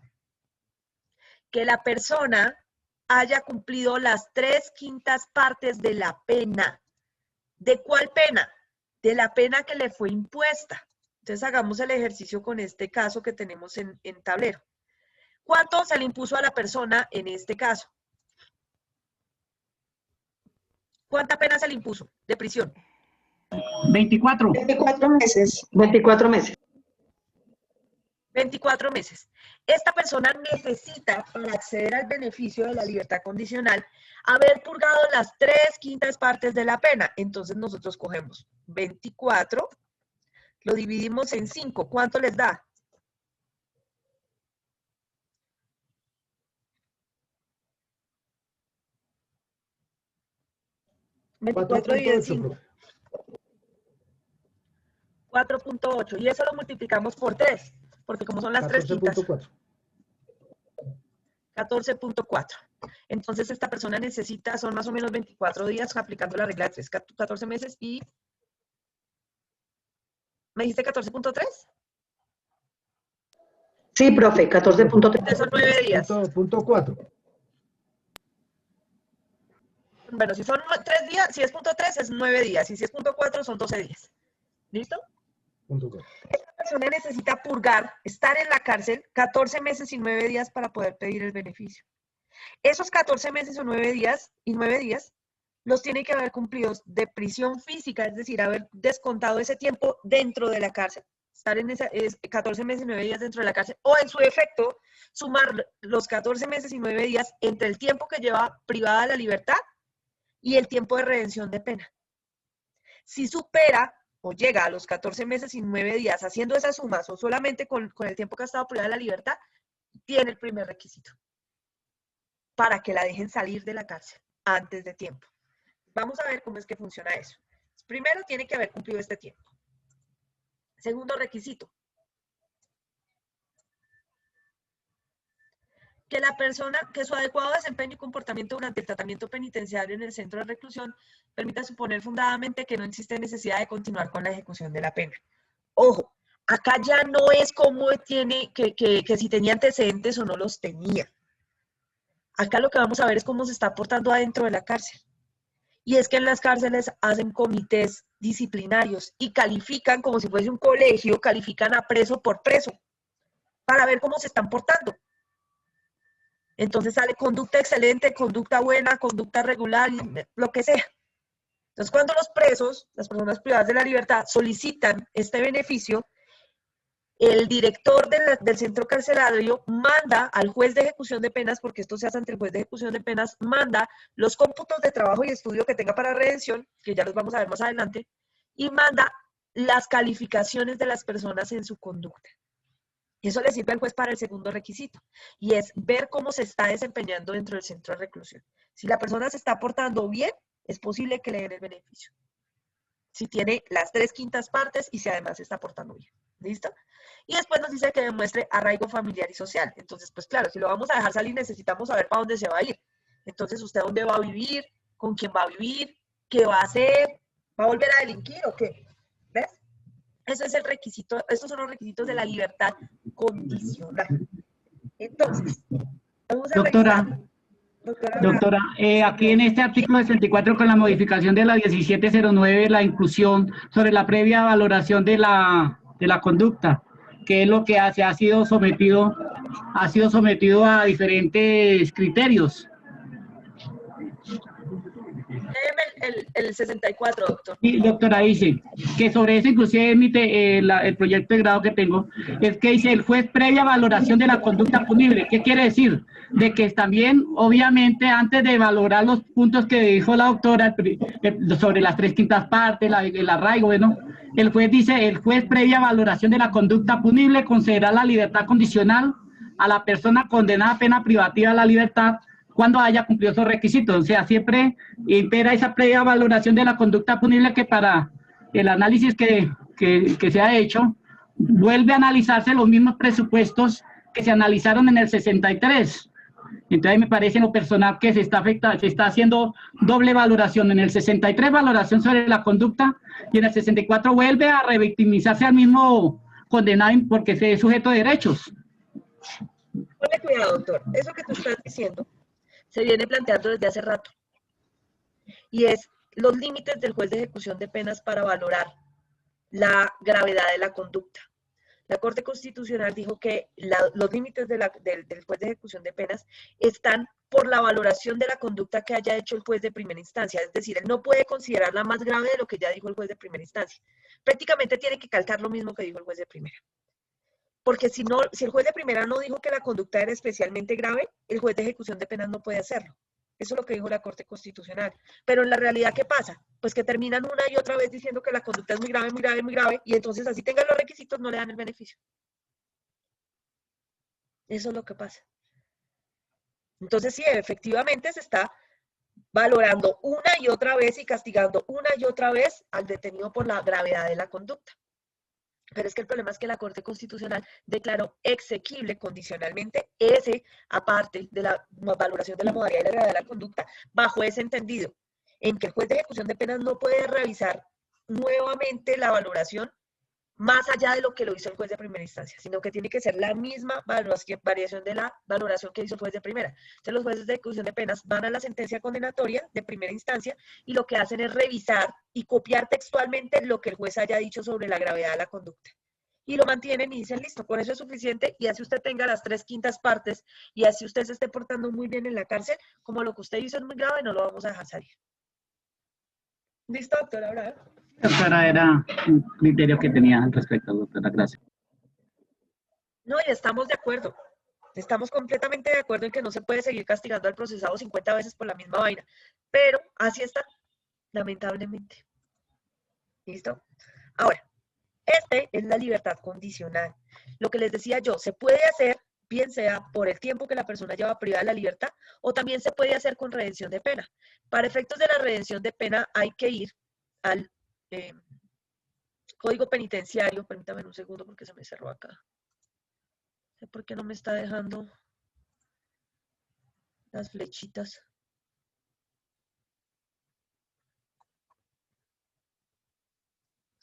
que la persona haya cumplido las 3/5 partes de la pena. ¿De cuál pena? De la pena que le fue impuesta. Entonces hagamos el ejercicio con este caso que tenemos en tablero. ¿Cuánto se le impuso a la persona en este caso? ¿Cuánta pena se le impuso de prisión? 24. 24 meses. 24 meses. 24 meses. Esta persona necesita, para acceder al beneficio de la libertad condicional, haber purgado las 3/5 partes de la pena. Entonces nosotros cogemos 24, lo dividimos en 5. ¿Cuánto les da? ¿24 dividido en 5? 4.8. Y eso lo multiplicamos por 3. Porque como son las 3/5. 14.4. Entonces esta persona necesita, son más o menos 24 días aplicando la regla de 3, 14 meses y... ¿Me dijiste 14.3? Sí, profe, 14.3. Son 9 días. Punto 4. Bueno, si son 3 días, si es punto 3 es 9 días, y si es punto 4 son 12 días. ¿Listo? Punto 4. Esta persona necesita purgar, estar en la cárcel 14 meses y 9 días para poder pedir el beneficio. Esos 14 meses o 9 días y 9 días los tiene que haber cumplidos de prisión física, es decir, haber descontado ese tiempo dentro de la cárcel. Estar en 14 meses y 9 días dentro de la cárcel, o en su efecto, sumar los 14 meses y 9 días entre el tiempo que lleva privada de la libertad y el tiempo de redención de pena. Si supera o llega a los 14 meses y 9 días haciendo esas sumas o solamente con el tiempo que ha estado privada de la libertad, tiene el primer requisito para que la dejen salir de la cárcel antes de tiempo. Vamos a ver cómo es que funciona eso. Primero tiene que haber cumplido este tiempo. Segundo requisito, que la persona, que su adecuado desempeño y comportamiento durante el tratamiento penitenciario en el centro de reclusión permita suponer fundadamente que no existe necesidad de continuar con la ejecución de la pena. Ojo, acá ya no es como tiene, que si tenía antecedentes o no los tenía. Acá lo que vamos a ver es cómo se está portando adentro de la cárcel. Y es que en las cárceles hacen comités disciplinarios y califican, como si fuese un colegio, califican a preso por preso, para ver cómo se están portando. Entonces sale conducta excelente, conducta buena, conducta regular, lo que sea. Entonces cuando los presos, las personas privadas de la libertad, solicitan este beneficio, el director del centro carcelario manda al juez de ejecución de penas, porque esto se hace ante el juez de ejecución de penas, manda los cómputos de trabajo y estudio que tenga para redención, que ya los vamos a ver más adelante, y manda las calificaciones de las personas en su conducta. Y eso le sirve al juez para el segundo requisito, y es ver cómo se está desempeñando dentro del centro de reclusión. Si la persona se está portando bien, es posible que le den el beneficio. Si tiene las 3/5 partes y si además se está portando bien. ¿Listo? Y después nos dice que demuestre arraigo familiar y social. Entonces, pues claro, si lo vamos a dejar salir, necesitamos saber para dónde se va a ir. Entonces, ¿usted dónde va a vivir? ¿Con quién va a vivir? ¿Qué va a hacer? ¿Va a volver a delinquir o qué? ¿Ves? Ese es el requisito, estos son los requisitos de la libertad condicional. Entonces, vamos a revisar. Doctora, aquí en este artículo 64 con la modificación de la 1709, la inclusión sobre la previa valoración de la conducta, que es lo que ha sido sometido a diferentes criterios. el 64, doctor. Sí, doctora, dice que sobre eso inclusive emite el proyecto de grado que tengo, es que dice el juez previa valoración de la conducta punible. ¿Qué quiere decir? De que también, obviamente, antes de valorar los puntos que dijo la doctora sobre las 3/5 partes, el arraigo, bueno, el juez dice, el juez previa valoración de la conducta punible considera la libertad condicional a la persona condenada a pena privativa de la libertad cuando haya cumplido esos requisitos. O sea, siempre impera esa previa valoración de la conducta punible que para el análisis que se ha hecho, vuelve a analizarse los mismos presupuestos que se analizaron en el 63. Entonces me parece en lo personal que se está haciendo doble valoración. En el 63 valoración sobre la conducta y en el 64 vuelve a revictimizarse al mismo condenado porque se es sujeto de derechos. Ponle cuidado, doctor. Eso que tú estás diciendo se viene planteando desde hace rato. Y es los límites del juez de ejecución de penas para valorar la gravedad de la conducta. La Corte Constitucional dijo que los límites del juez de ejecución de penas están por la valoración de la conducta que haya hecho el juez de primera instancia. Es decir, él no puede considerarla más grave de lo que ya dijo el juez de primera instancia. Prácticamente tiene que calcar lo mismo que dijo el juez de primera. Porque si el juez de primera no dijo que la conducta era especialmente grave, el juez de ejecución de penas no puede hacerlo. Eso es lo que dijo la Corte Constitucional. Pero en la realidad, ¿qué pasa? Pues que terminan una y otra vez diciendo que la conducta es muy grave, muy grave, muy grave, y entonces así tengan los requisitos, no le dan el beneficio. Eso es lo que pasa. Entonces sí, efectivamente se está valorando una y otra vez y castigando una y otra vez al detenido por la gravedad de la conducta. Pero es que el problema es que la Corte Constitucional declaró exequible condicionalmente ese, aparte de la valoración de la modalidad y la gravedad de la conducta, bajo ese entendido, en que el juez de ejecución de penas no puede revisar nuevamente la valoración más allá de lo que lo hizo el juez de primera instancia, sino que tiene que ser la misma variación de la valoración que hizo el juez de primera. Entonces los jueces de ejecución de penas van a la sentencia condenatoria de primera instancia y lo que hacen es revisar y copiar textualmente lo que el juez haya dicho sobre la gravedad de la conducta. Y lo mantienen y dicen, listo, con eso es suficiente, y así usted tenga las 3/5 partes, y así usted se esté portando muy bien en la cárcel, como lo que usted hizo es muy grave, no lo vamos a dejar salir. ¿Listo, doctora Abraham? Doctora, era un criterio que tenía al respecto, doctora, gracias. No, y estamos de acuerdo. Estamos completamente de acuerdo en que no se puede seguir castigando al procesado 50 veces por la misma vaina. Pero así está, lamentablemente. ¿Listo? Ahora, es la libertad condicional. Lo que les decía yo, se puede hacer, bien sea por el tiempo que la persona lleva privada de la libertad, o también se puede hacer con redención de pena. Para efectos de la redención de pena hay que ir al Código Penitenciario. Permítame un segundo porque se me cerró acá. No sé por qué no me está dejando las flechitas.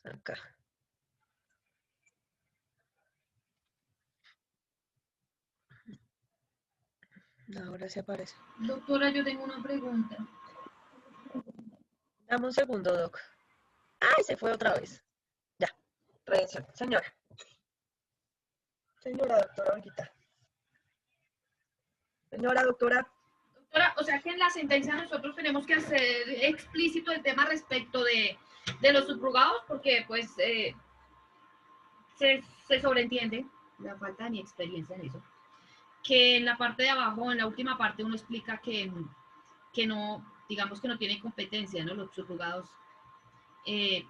Acá. Ahora sí aparece. Doctora, yo tengo una pregunta. Dame un segundo, doc. ¡Ay, se fue otra vez! Ya, redención. Señora. Señora doctora Olguita. Señora doctora. Doctora, o sea que en la sentencia nosotros tenemos que hacer explícito el tema respecto de los subrogados, porque pues se sobreentiende, la falta de mi experiencia en eso, que en la parte de abajo, en la última parte, uno explica que no, digamos que no tiene competencia, ¿no? Los subrogados,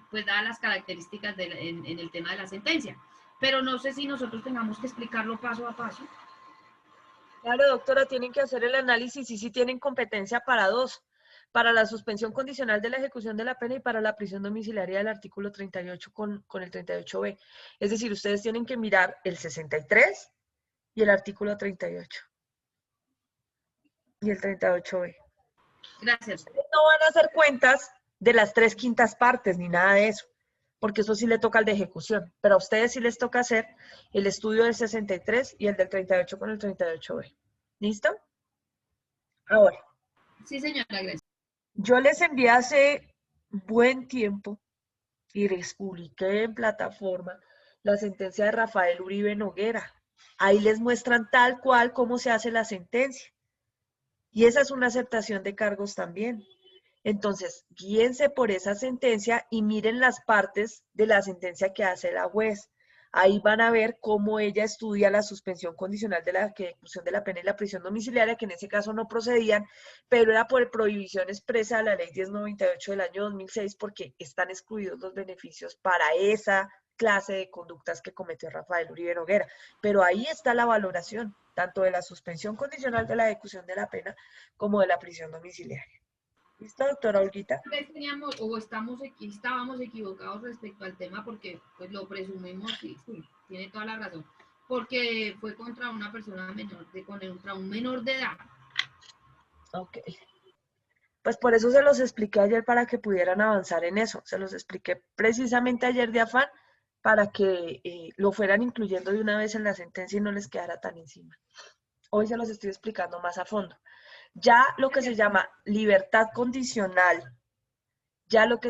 pues dadas las características en el tema de la sentencia. Pero no sé si nosotros tengamos que explicarlo paso a paso. Claro, doctora, tienen que hacer el análisis y sí tienen competencia para dos, para la suspensión condicional de la ejecución de la pena y para la prisión domiciliaria del artículo 38 con el 38B. Es decir, ustedes tienen que mirar el 63 y el artículo 38 y el 38B. Gracias. Ustedes no van a hacer cuentas de las 3/5 partes ni nada de eso, porque eso sí le toca al de ejecución, pero a ustedes sí les toca hacer el estudio del 63 y el del 38 con el 38B. ¿Listo? Ahora. Sí, señora, gracias. Yo les envié hace buen tiempo y les publiqué en plataforma la sentencia de Rafael Uribe Noguera. Ahí les muestran tal cual cómo se hace la sentencia. Y esa es una aceptación de cargos también. Entonces, guíense por esa sentencia y miren las partes de la sentencia que hace la juez. Ahí van a ver cómo ella estudia la suspensión condicional de la ejecución de la pena y la prisión domiciliaria, que en ese caso no procedían, pero era por prohibición expresa de la ley 1098 del año 2006, porque están excluidos los beneficios para esa clase de conductas que cometió Rafael Uribe Noguera. Pero ahí está la valoración, tanto de la suspensión condicional de la ejecución de la pena como de la prisión domiciliaria. ¿Listo, doctora Olguita? Teníamos, o estábamos equivocados respecto al tema porque pues lo presumimos, sí, tiene toda la razón, porque fue contra una persona menor, contra un menor de edad. Ok. Pues por eso se los expliqué ayer para que pudieran avanzar en eso. Se los expliqué precisamente ayer de afán para que lo fueran incluyendo de una vez en la sentencia y no les quedara tan encima. Hoy se los estoy explicando más a fondo. Ya lo que se llama libertad condicional, ya lo que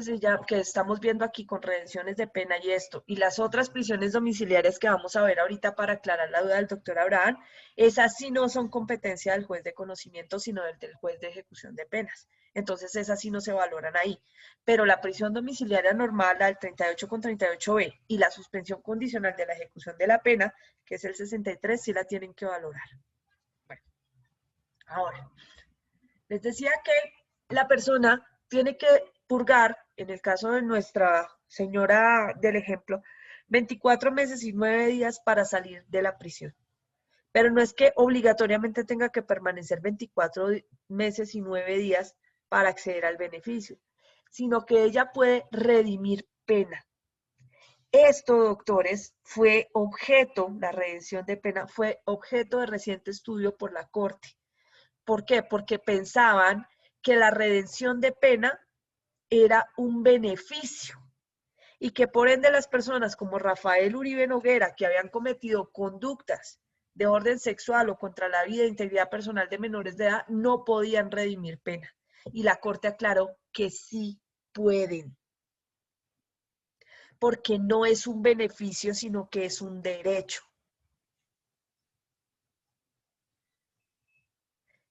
estamos viendo aquí con redenciones de pena y esto, y las otras prisiones domiciliarias que vamos a ver ahorita para aclarar la duda del doctor Abraham, esas sí no son competencia del juez de conocimiento, sino del juez de ejecución de penas. Entonces esas sí no se valoran ahí. Pero la prisión domiciliaria normal, la del 38 con 38B, y la suspensión condicional de la ejecución de la pena, que es el 63, sí la tienen que valorar. Bueno, ahora, les decía que la persona tiene que purgar, en el caso de nuestra señora del ejemplo, 24 meses y 9 días para salir de la prisión. Pero no es que obligatoriamente tenga que permanecer 24 meses y 9 días para acceder al beneficio, sino que ella puede redimir pena. Esto, doctores, fue objeto, la redención de pena, fue objeto de reciente estudio por la Corte. ¿Por qué? Porque pensaban que la redención de pena era un beneficio y que por ende las personas como Rafael Uribe Noguera, que habían cometido conductas de orden sexual o contra la vida e integridad personal de menores de edad, no podían redimir pena. Y la Corte aclaró que sí pueden, porque no es un beneficio, sino que es un derecho.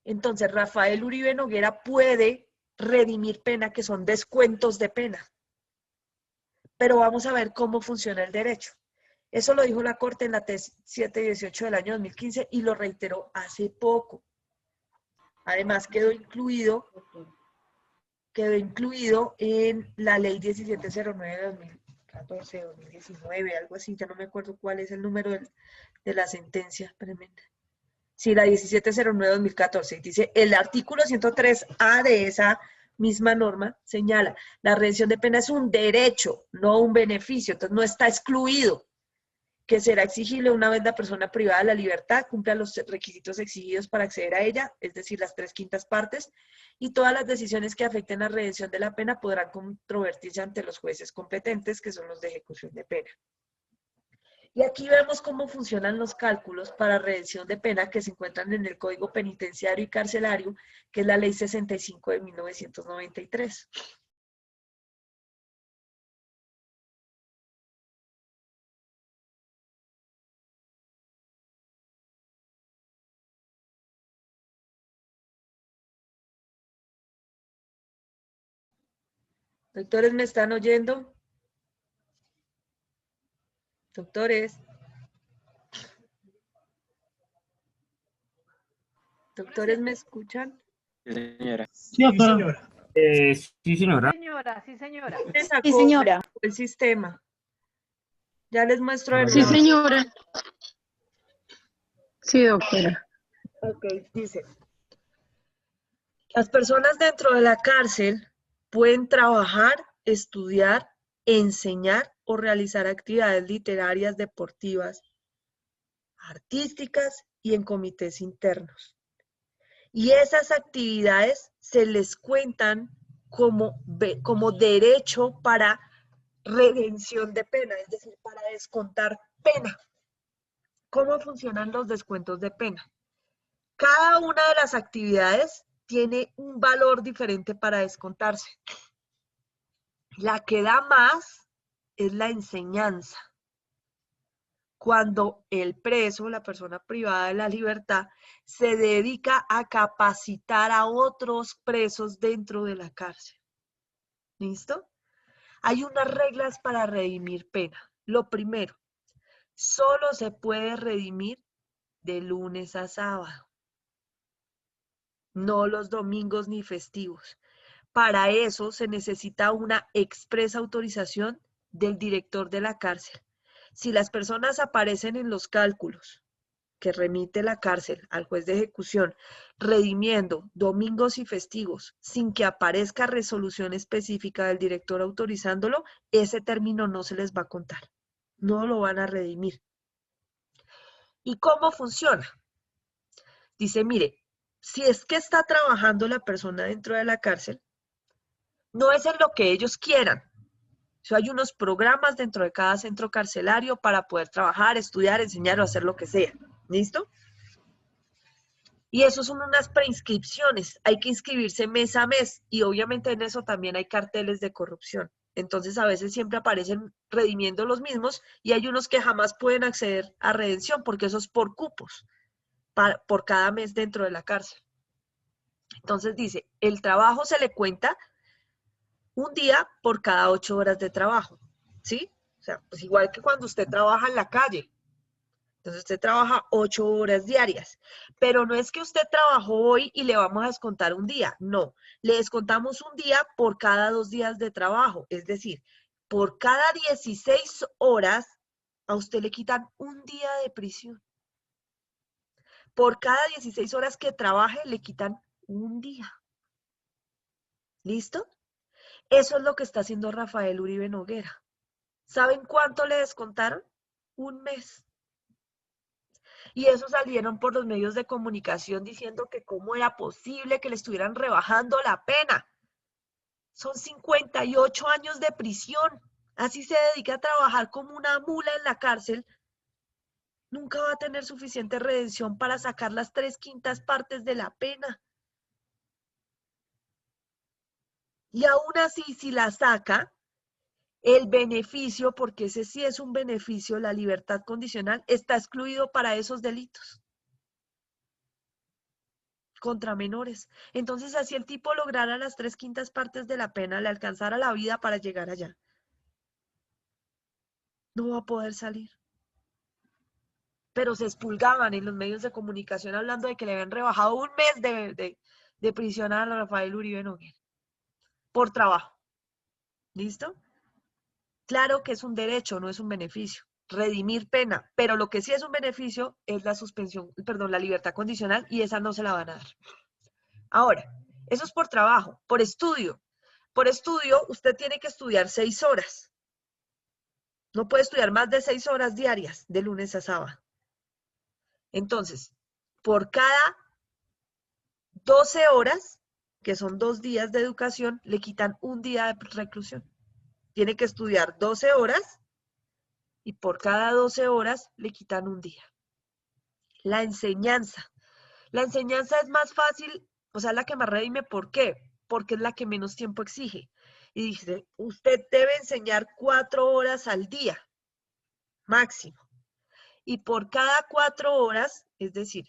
Entonces, Rafael Uribe Noguera puede redimir pena, que son descuentos de pena. Pero vamos a ver cómo funciona el derecho. Eso lo dijo la Corte en la TES 718 del año 2015 y lo reiteró hace poco. Además, quedó incluido en la ley 1709 de 2014, 2019, algo así, ya no me acuerdo cuál es el número de la sentencia. Sí, la 1709-2014. Dice, el artículo 103A de esa misma norma señala, la redención de pena es un derecho, no un beneficio, entonces no está excluido, que será exigible una vez la persona privada de la libertad cumpla los requisitos exigidos para acceder a ella, es decir, las 3/5 partes, y todas las decisiones que afecten la redención de la pena podrán controvertirse ante los jueces competentes, que son los de ejecución de pena. Y aquí vemos cómo funcionan los cálculos para redención de pena que se encuentran en el Código Penitenciario y Carcelario, que es la Ley 65 de 1993. Doctores, ¿me están oyendo? Doctores. Doctores, ¿me escuchan? Sí, señora. Sí, doctora. señora. Sí, señora. Señora, sí, señora. Me sacó Sí, señora. el sistema. Ya les muestro de Sí, nuevo. señora. Sí, doctora. Ok, dice. Las personas dentro de la cárcel pueden trabajar, estudiar, enseñar o realizar actividades literarias, deportivas, artísticas y en comités internos. Y esas actividades se les cuentan como derecho para redención de pena, es decir, para descontar pena. ¿Cómo funcionan los descuentos de pena? Cada una de las actividades tiene un valor diferente para descontarse. La que da más es la enseñanza. cuando el preso, la persona privada de la libertad, se dedica a capacitar a otros presos dentro de la cárcel. ¿Listo? Hay unas reglas para redimir pena. Lo primero, solo se puede redimir de lunes a sábado, no los domingos ni festivos. Para eso se necesita una expresa autorización del director de la cárcel. Si las personas aparecen en los cálculos que remite la cárcel al juez de ejecución, redimiendo domingos y festivos sin que aparezca resolución específica del director autorizándolo, ese término no se les va a contar. No lo van a redimir. ¿Y cómo funciona? Dice, mire, si es que está trabajando la persona dentro de la cárcel, no es en lo que ellos quieran. O sea, hay unos programas dentro de cada centro carcelario para poder trabajar, estudiar, enseñar o hacer lo que sea. ¿Listo? Y eso son unas preinscripciones. Hay que inscribirse mes a mes y obviamente en eso también hay carteles de corrupción. Entonces a veces siempre aparecen redimiendo los mismos y hay unos que jamás pueden acceder a redención porque eso es por cupos, por cada mes dentro de la cárcel. Entonces dice, el trabajo se le cuenta un día por cada 8 horas de trabajo, ¿sí? O sea, pues igual que cuando usted trabaja en la calle. Entonces usted trabaja 8 horas diarias, pero no es que usted trabajó hoy y le vamos a descontar un día, no, le descontamos un día por cada 2 días de trabajo, es decir, por cada 16 horas a usted le quitan un día de prisión. Por cada 16 horas que trabaje le quitan un día. ¿Listo? Eso es lo que está haciendo Rafael Uribe Noguera. ¿Saben cuánto le descontaron? Un mes. Y eso salieron por los medios de comunicación diciendo que cómo era posible que le estuvieran rebajando la pena. Son 58 años de prisión. Así se dedica a trabajar como una mula en la cárcel. Nunca va a tener suficiente redención para sacar las 3/5 partes de la pena. Y aún así, si la saca, el beneficio, porque ese sí es un beneficio, la libertad condicional, está excluido para esos delitos contra menores. Entonces, así el tipo lograra las 3/5 partes de la pena, le alcanzara la vida para llegar allá, no va a poder salir. Pero se expulgaban en los medios de comunicación hablando de que le habían rebajado un mes de prisión a Rafael Uribe Noguera por trabajo. ¿Listo? Claro que es un derecho, no es un beneficio. Redimir pena, pero lo que sí es un beneficio es la suspensión, perdón, la libertad condicional y esa no se la van a dar. Ahora, eso es por trabajo, por estudio. Por estudio, usted tiene que estudiar 6 horas. No puede estudiar más de 6 horas diarias, de lunes a sábado. Entonces, por cada 12 horas, que son 2 días de educación, le quitan un día de reclusión. Tiene que estudiar 12 horas y por cada 12 horas le quitan un día. La enseñanza. La enseñanza es más fácil, o sea, la que más redime. ¿Por qué? Porque es la que menos tiempo exige. Y dice, usted debe enseñar 4 horas al día, máximo. Y por cada 4 horas, es decir,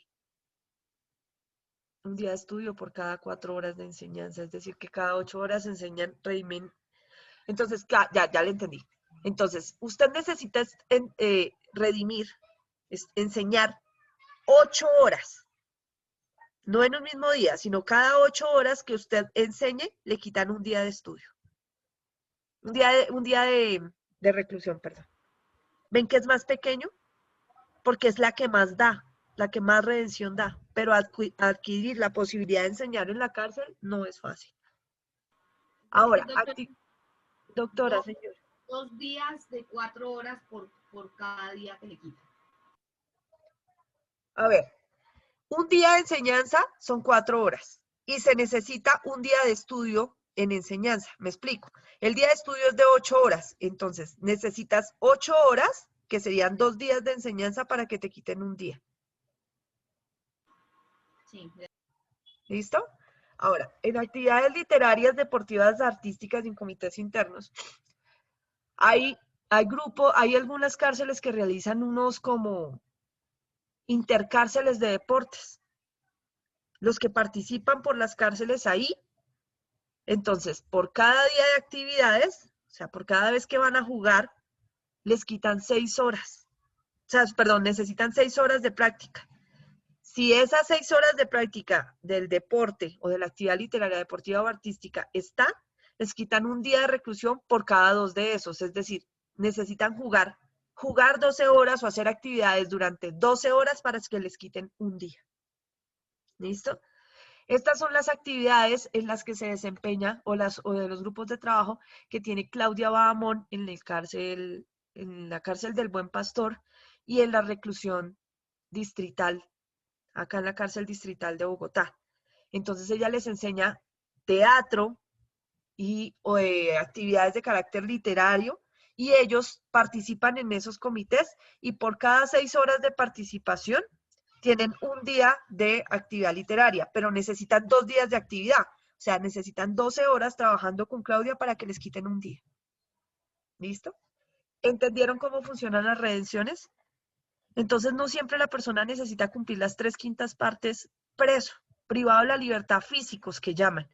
un día de estudio por cada 4 horas de enseñanza, es decir, que cada 8 horas enseñan, redimen. Entonces, ya le entendí. Entonces, usted necesita redimir, enseñar 8 horas. No en un mismo día, sino cada 8 horas que usted enseñe, le quitan un día de estudio. Un día de reclusión, perdón. ¿Ven que es más pequeño? Porque es la que más da, la que más redención da. Pero adquirir la posibilidad de enseñar en la cárcel no es fácil. Ahora, doctora, señora. 2 días de 4 horas por cada día que le quitan. A ver, un día de enseñanza son 4 horas y se necesita un día de estudio en enseñanza. Me explico. El día de estudio es de 8 horas, entonces necesitas 8 horas, que serían 2 días de enseñanza para que te quiten un día. Sí. ¿Listo? Ahora, en actividades literarias, deportivas, artísticas y en comités internos, hay hay algunas cárceles que realizan unos como intercárceles de deportes. Los que participan por las cárceles ahí, entonces, por cada día de actividades, o sea, por cada vez que van a jugar, les quitan 6 horas. O sea, perdón, necesitan 6 horas de práctica. Si esas 6 horas de práctica del deporte o de la actividad literaria, deportiva o artística está, les quitan un día de reclusión por cada 2 de esos. Es decir, necesitan jugar 12 horas o hacer actividades durante 12 horas para que les quiten un día. ¿Listo? Estas son las actividades en las que se desempeña o de los grupos de trabajo que tiene Claudia Bahamón en la cárcel del Buen Pastor y en la reclusión distrital, acá en la cárcel distrital de Bogotá. Entonces ella les enseña teatro y actividades de carácter literario y ellos participan en esos comités y por cada 6 horas de participación tienen un día de actividad literaria, pero necesitan 2 días de actividad. O sea, necesitan 12 horas trabajando con Claudia para que les quiten un día. ¿Listo? ¿Entendieron cómo funcionan las redenciones? Entonces, no siempre la persona necesita cumplir las 3/5 partes preso, privado de la libertad físicos que llaman,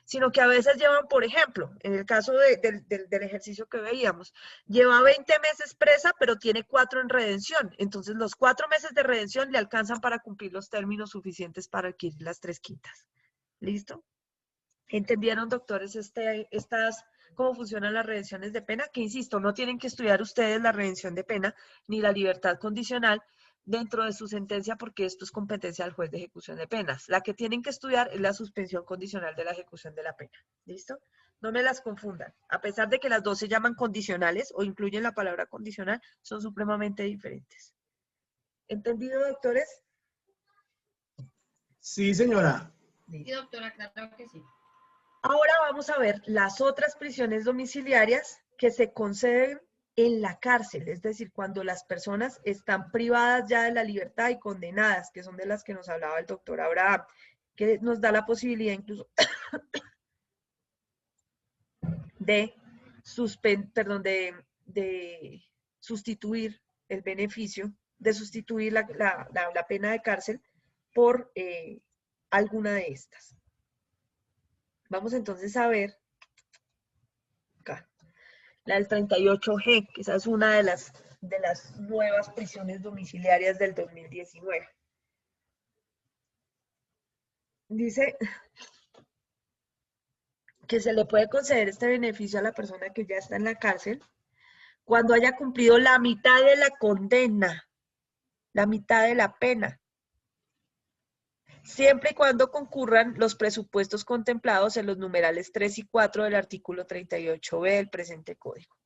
sino que a veces llevan, por ejemplo, en el caso del ejercicio que veíamos, lleva 20 meses presa, pero tiene 4 en redención. Entonces, los 4 meses de redención le alcanzan para cumplir los términos suficientes para adquirir las 3/5. ¿Listo? ¿Entendieron, doctores, cómo funcionan las redenciones de pena? Que, insisto, no tienen que estudiar ustedes la redención de pena ni la libertad condicional dentro de su sentencia, porque esto es competencia del juez de ejecución de penas. La que tienen que estudiar es la suspensión condicional de la ejecución de la pena. ¿Listo? No me las confundan. A pesar de que las dos se llaman condicionales o incluyen la palabra condicional, son supremamente diferentes. ¿Entendido, doctores? Sí, señora. Sí, doctora, claro que sí. Ahora vamos a ver las otras prisiones domiciliarias que se conceden en la cárcel, es decir, cuando las personas están privadas ya de la libertad y condenadas, que son de las que nos hablaba el doctor Abraham, que nos da la posibilidad incluso de sustituir el beneficio, de sustituir la pena de cárcel por alguna de estas. Vamos entonces a ver acá. La del 38G, que esa es una de las nuevas prisiones domiciliarias del 2019. Dice que se le puede conceder este beneficio a la persona que ya está en la cárcel cuando haya cumplido la mitad de la condena, la mitad de la pena, siempre y cuando concurran los presupuestos contemplados en los numerales 3 y 4 del artículo 38B del presente código.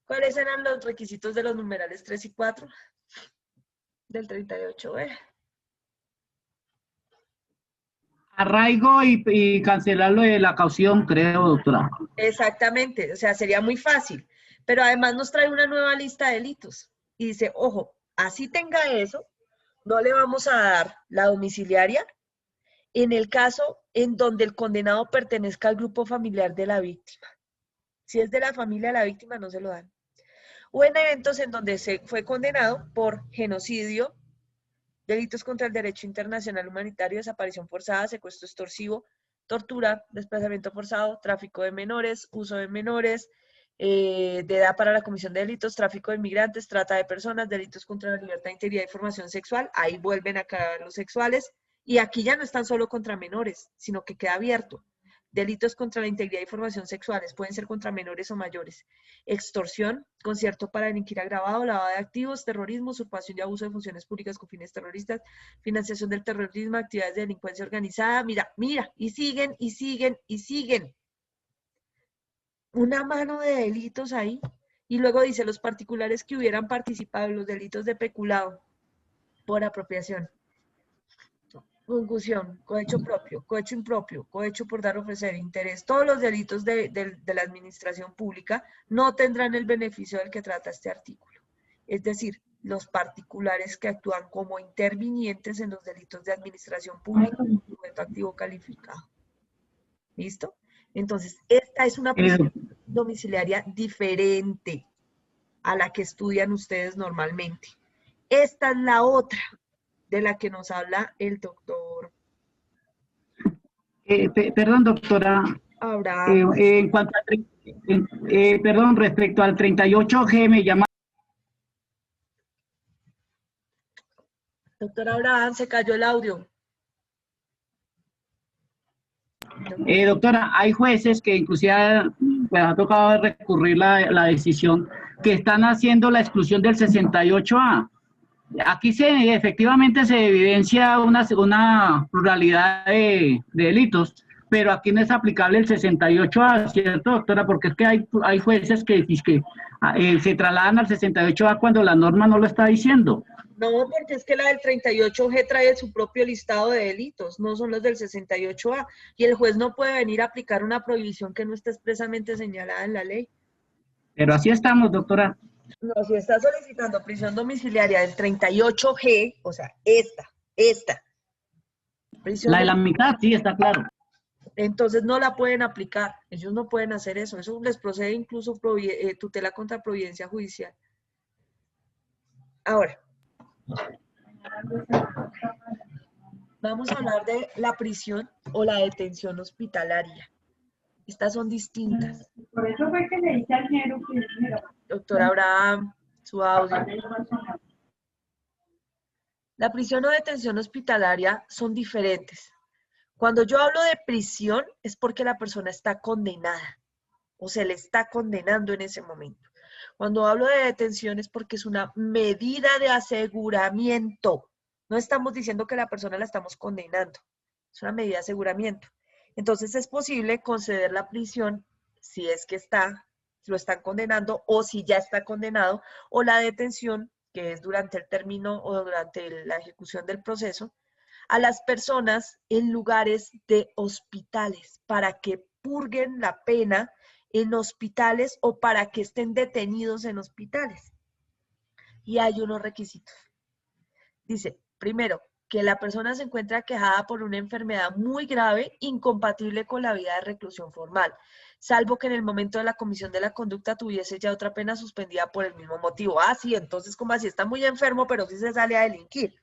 ¿Cuáles eran los requisitos de los numerales 3 y 4 del 38B? Arraigo y cancelar lo de la caución, creo, doctora. Exactamente, o sea, sería muy fácil. Pero además nos trae una nueva lista de delitos. Y dice, ojo, así tenga eso, no le vamos a dar la domiciliaria en el caso en donde el condenado pertenezca al grupo familiar de la víctima. Si es de la familia de la víctima, no se lo dan. O en eventos en donde se fue condenado por genocidio, delitos contra el derecho internacional humanitario, desaparición forzada, secuestro extorsivo, tortura, desplazamiento forzado, tráfico de menores, uso de menores, de edad para la comisión de delitos, tráfico de inmigrantes, trata de personas, delitos contra la libertad, integridad y formación sexual. Ahí vuelven a caer los sexuales. Y aquí ya no están solo contra menores, sino que queda abierto. Delitos contra la integridad y formación sexuales pueden ser contra menores o mayores. Extorsión, concierto para delinquir agravado, lavado de activos, terrorismo, usurpación y abuso de funciones públicas con fines terroristas, financiación del terrorismo, actividades de delincuencia organizada. Mira, y siguen, y siguen, y siguen. Una mano de delitos ahí. Y luego dice, los particulares que hubieran participado en los delitos de peculado por apropiación, concusión, cohecho propio, cohecho impropio, cohecho por dar o ofrecer, interés, todos los delitos de la administración pública no tendrán el beneficio del que trata este artículo. Es decir, los particulares que actúan como intervinientes en los delitos de administración pública, sujeto activo calificado. ¿Listo? Entonces, esta es una prisión domiciliaria diferente. a la que estudian ustedes normalmente. Esta es la otra de la que nos habla el doctor Perdón, doctora. Abraham. En cuanto a, perdón, respecto al 38G, me llama. Doctor Abraham, se cayó el audio. Doctora, hay jueces que inclusive pues, ha tocado recurrir la decisión que están haciendo la exclusión del 68A. Aquí efectivamente se evidencia una pluralidad de delitos, pero aquí no es aplicable el 68A, ¿cierto, doctora? Porque es que hay jueces que se trasladan al 68A cuando la norma no lo está diciendo. No, porque es que la del 38G trae su propio listado de delitos, no son los del 68A, y el juez no puede venir a aplicar una prohibición que no está expresamente señalada en la ley. Pero así estamos, doctora. No, si está solicitando prisión domiciliaria del 38G, o sea, esta. La de la mitad, sí, está claro. Entonces no la pueden aplicar, ellos no pueden hacer eso, eso les procede incluso tutela contra providencia judicial. Ahora, vamos a hablar de la prisión o la detención hospitalaria. Estas son distintas. Por eso fue que le hice al dinero. Doctor Abraham, su audio. La prisión o detención hospitalaria son diferentes. Cuando yo hablo de prisión es porque la persona está condenada o se le está condenando en ese momento. Cuando hablo de detención es porque es una medida de aseguramiento. No estamos diciendo que la persona la estamos condenando. Es una medida de aseguramiento. Entonces es posible conceder la prisión si es que lo están condenando o si ya está condenado, o la detención, que es durante el término o durante la ejecución del proceso, a las personas en lugares de hospitales para que purguen la pena en hospitales o para que estén detenidos en hospitales. Y hay unos requisitos. Dice, primero, que la persona se encuentra aquejada por una enfermedad muy grave, incompatible con la vida de reclusión formal, salvo que en el momento de la comisión de la conducta tuviese ya otra pena suspendida por el mismo motivo. Ah, sí, entonces como así está muy enfermo, pero sí se sale a delinquir.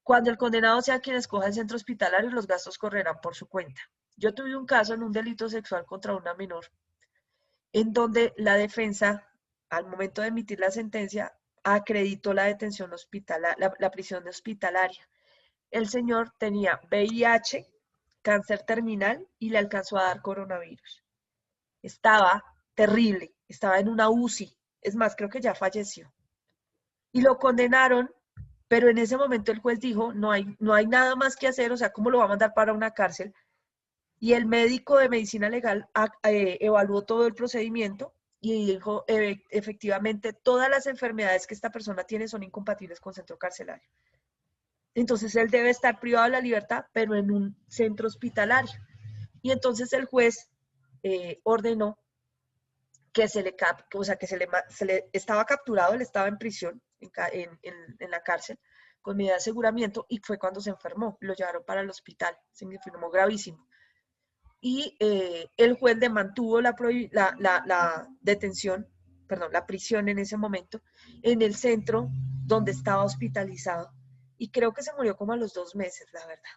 Cuando el condenado sea quien escoja el centro hospitalario, los gastos correrán por su cuenta. Yo tuve un caso en un delito sexual contra una menor, en donde la defensa, al momento de emitir la sentencia, acreditó la detención hospitalaria, la prisión hospitalaria. El señor tenía VIH, cáncer terminal y le alcanzó a dar coronavirus. Estaba terrible, estaba en una UCI, es más, creo que ya falleció. Y lo condenaron, pero en ese momento el juez dijo, no hay nada más que hacer, o sea, ¿cómo lo va a mandar para una cárcel? Y el médico de medicina legal evaluó todo el procedimiento y dijo, efectivamente, todas las enfermedades que esta persona tiene son incompatibles con centro carcelario. Entonces, él debe estar privado de la libertad, pero en un centro hospitalario. Y entonces el juez ordenó que se le estaba capturado, él estaba en prisión, en la cárcel, con medida de aseguramiento, y fue cuando se enfermó. Lo llevaron para el hospital, se enfermó gravísimo. Y el juez le mantuvo la prisión en ese momento, en el centro donde estaba hospitalizado. Y creo que se murió como a los 2 meses, la verdad.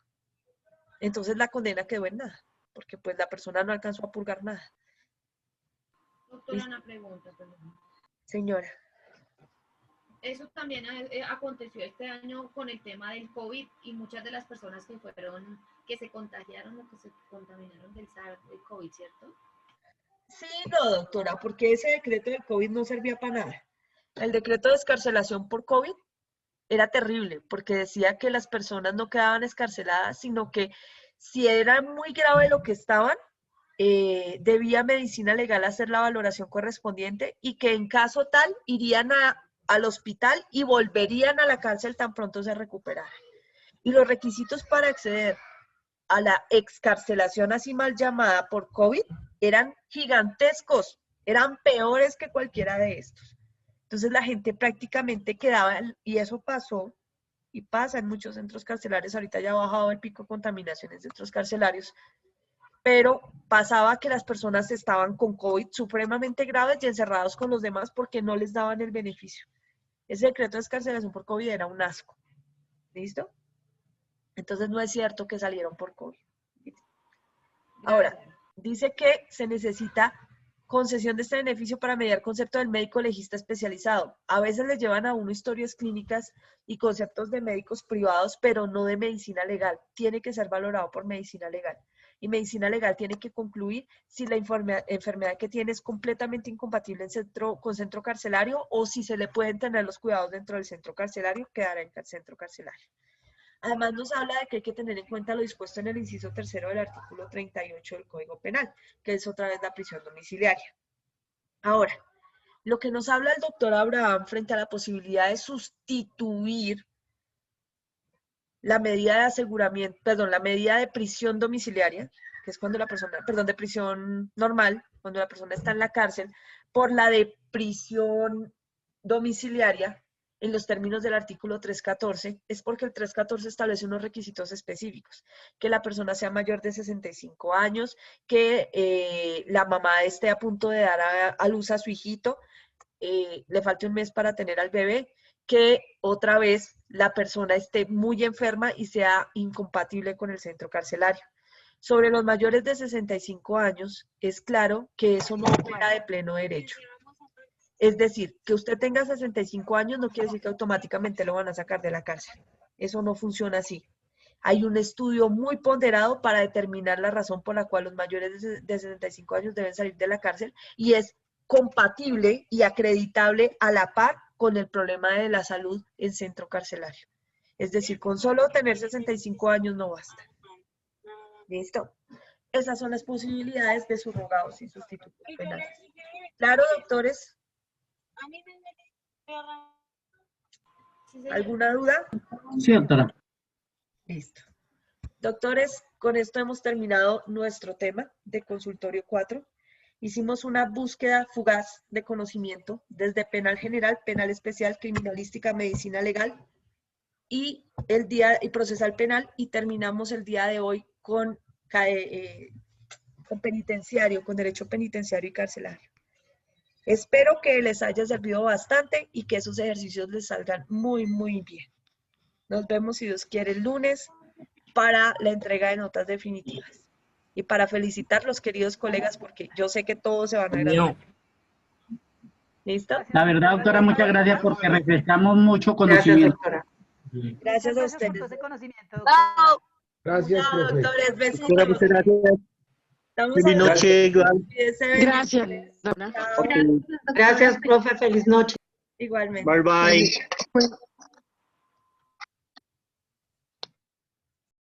Entonces la condena quedó en nada, porque pues la persona no alcanzó a purgar nada. Doctora, una pregunta, perdón. Señora. Eso también aconteció este año con el tema del COVID y muchas de las personas que se contagiaron o que se contaminaron del COVID, ¿cierto? Sí, no, doctora, porque ese decreto del COVID no servía para nada. El decreto de excarcelación por COVID era terrible, porque decía que las personas no quedaban excarceladas, sino que si era muy grave lo que estaban, debía medicina legal hacer la valoración correspondiente y que en caso tal irían al hospital y volverían a la cárcel tan pronto se recuperaran. Y los requisitos para acceder a la excarcelación así mal llamada por COVID eran gigantescos, eran peores que cualquiera de estos. Entonces la gente prácticamente quedaba, y eso pasó y pasa en muchos centros carcelarios, ahorita ya ha bajado el pico de contaminación en centros carcelarios, pero pasaba que las personas estaban con COVID supremamente graves y encerrados con los demás porque no les daban el beneficio. Ese decreto de excarcelación por COVID era un asco. ¿Listo? Entonces no es cierto que salieron por COVID. Ahora, dice que se necesita concesión de este beneficio para mediar concepto del médico legista especializado. A veces les llevan a uno historias clínicas y conceptos de médicos privados, pero no de medicina legal. Tiene que ser valorado por medicina legal. Y medicina legal tiene que concluir si la enfermedad que tiene es completamente incompatible con centro carcelario o si se le pueden tener los cuidados dentro del centro carcelario, quedará en el centro carcelario. Además nos habla de que hay que tener en cuenta lo dispuesto en el inciso 3º del artículo 38 del Código Penal, que es otra vez la prisión domiciliaria. Ahora, lo que nos habla el doctor Abraham frente a la posibilidad de sustituir la medida de aseguramiento, perdón, la medida de prisión domiciliaria, que es cuando la persona, perdón, de prisión normal, cuando la persona está en la cárcel, por la de prisión domiciliaria, en los términos del artículo 314, es porque el 314 establece unos requisitos específicos, que la persona sea mayor de 65 años, que la mamá esté a punto de dar a luz a su hijito, le falte un mes para tener al bebé, que otra vez la persona esté muy enferma y sea incompatible con el centro carcelario. Sobre los mayores de 65 años, es claro que eso no opera de pleno derecho. Es decir, que usted tenga 65 años no quiere decir que automáticamente lo van a sacar de la cárcel. Eso no funciona así. Hay un estudio muy ponderado para determinar la razón por la cual los mayores de 65 años deben salir de la cárcel y es compatible y acreditable a la par con el problema de la salud en centro carcelario. Es decir, con solo tener 65 años no basta. ¿Listo? Esas son las posibilidades de subrogados y sustitutos penales. ¿Claro, doctores? ¿Alguna duda? Sí, doctora. Listo. Doctores, con esto hemos terminado nuestro tema de consultorio 4. Hicimos una búsqueda fugaz de conocimiento desde penal general, penal especial, criminalística, medicina legal y procesal penal y terminamos el día de hoy con penitenciario, con derecho penitenciario y carcelario. Espero que les haya servido bastante y que esos ejercicios les salgan muy, muy bien. Nos vemos, si Dios quiere, el lunes para la entrega de notas definitivas. Y para felicitar a los queridos colegas, porque yo sé que todos se van a graduar. ¿Listo? La verdad, doctora, muchas gracias porque refrescamos mucho Gracias, conocimiento. doctora. Gracias a Por ustedes. todo ese conocimiento, doctora. Gracias, Chao, profe. doctores. Besitos. Doctora, muchas gracias. Estamos Feliz hablando. noche, igual. Gracias. Chao. Gracias, profe. Feliz noche. Igualmente. Bye bye.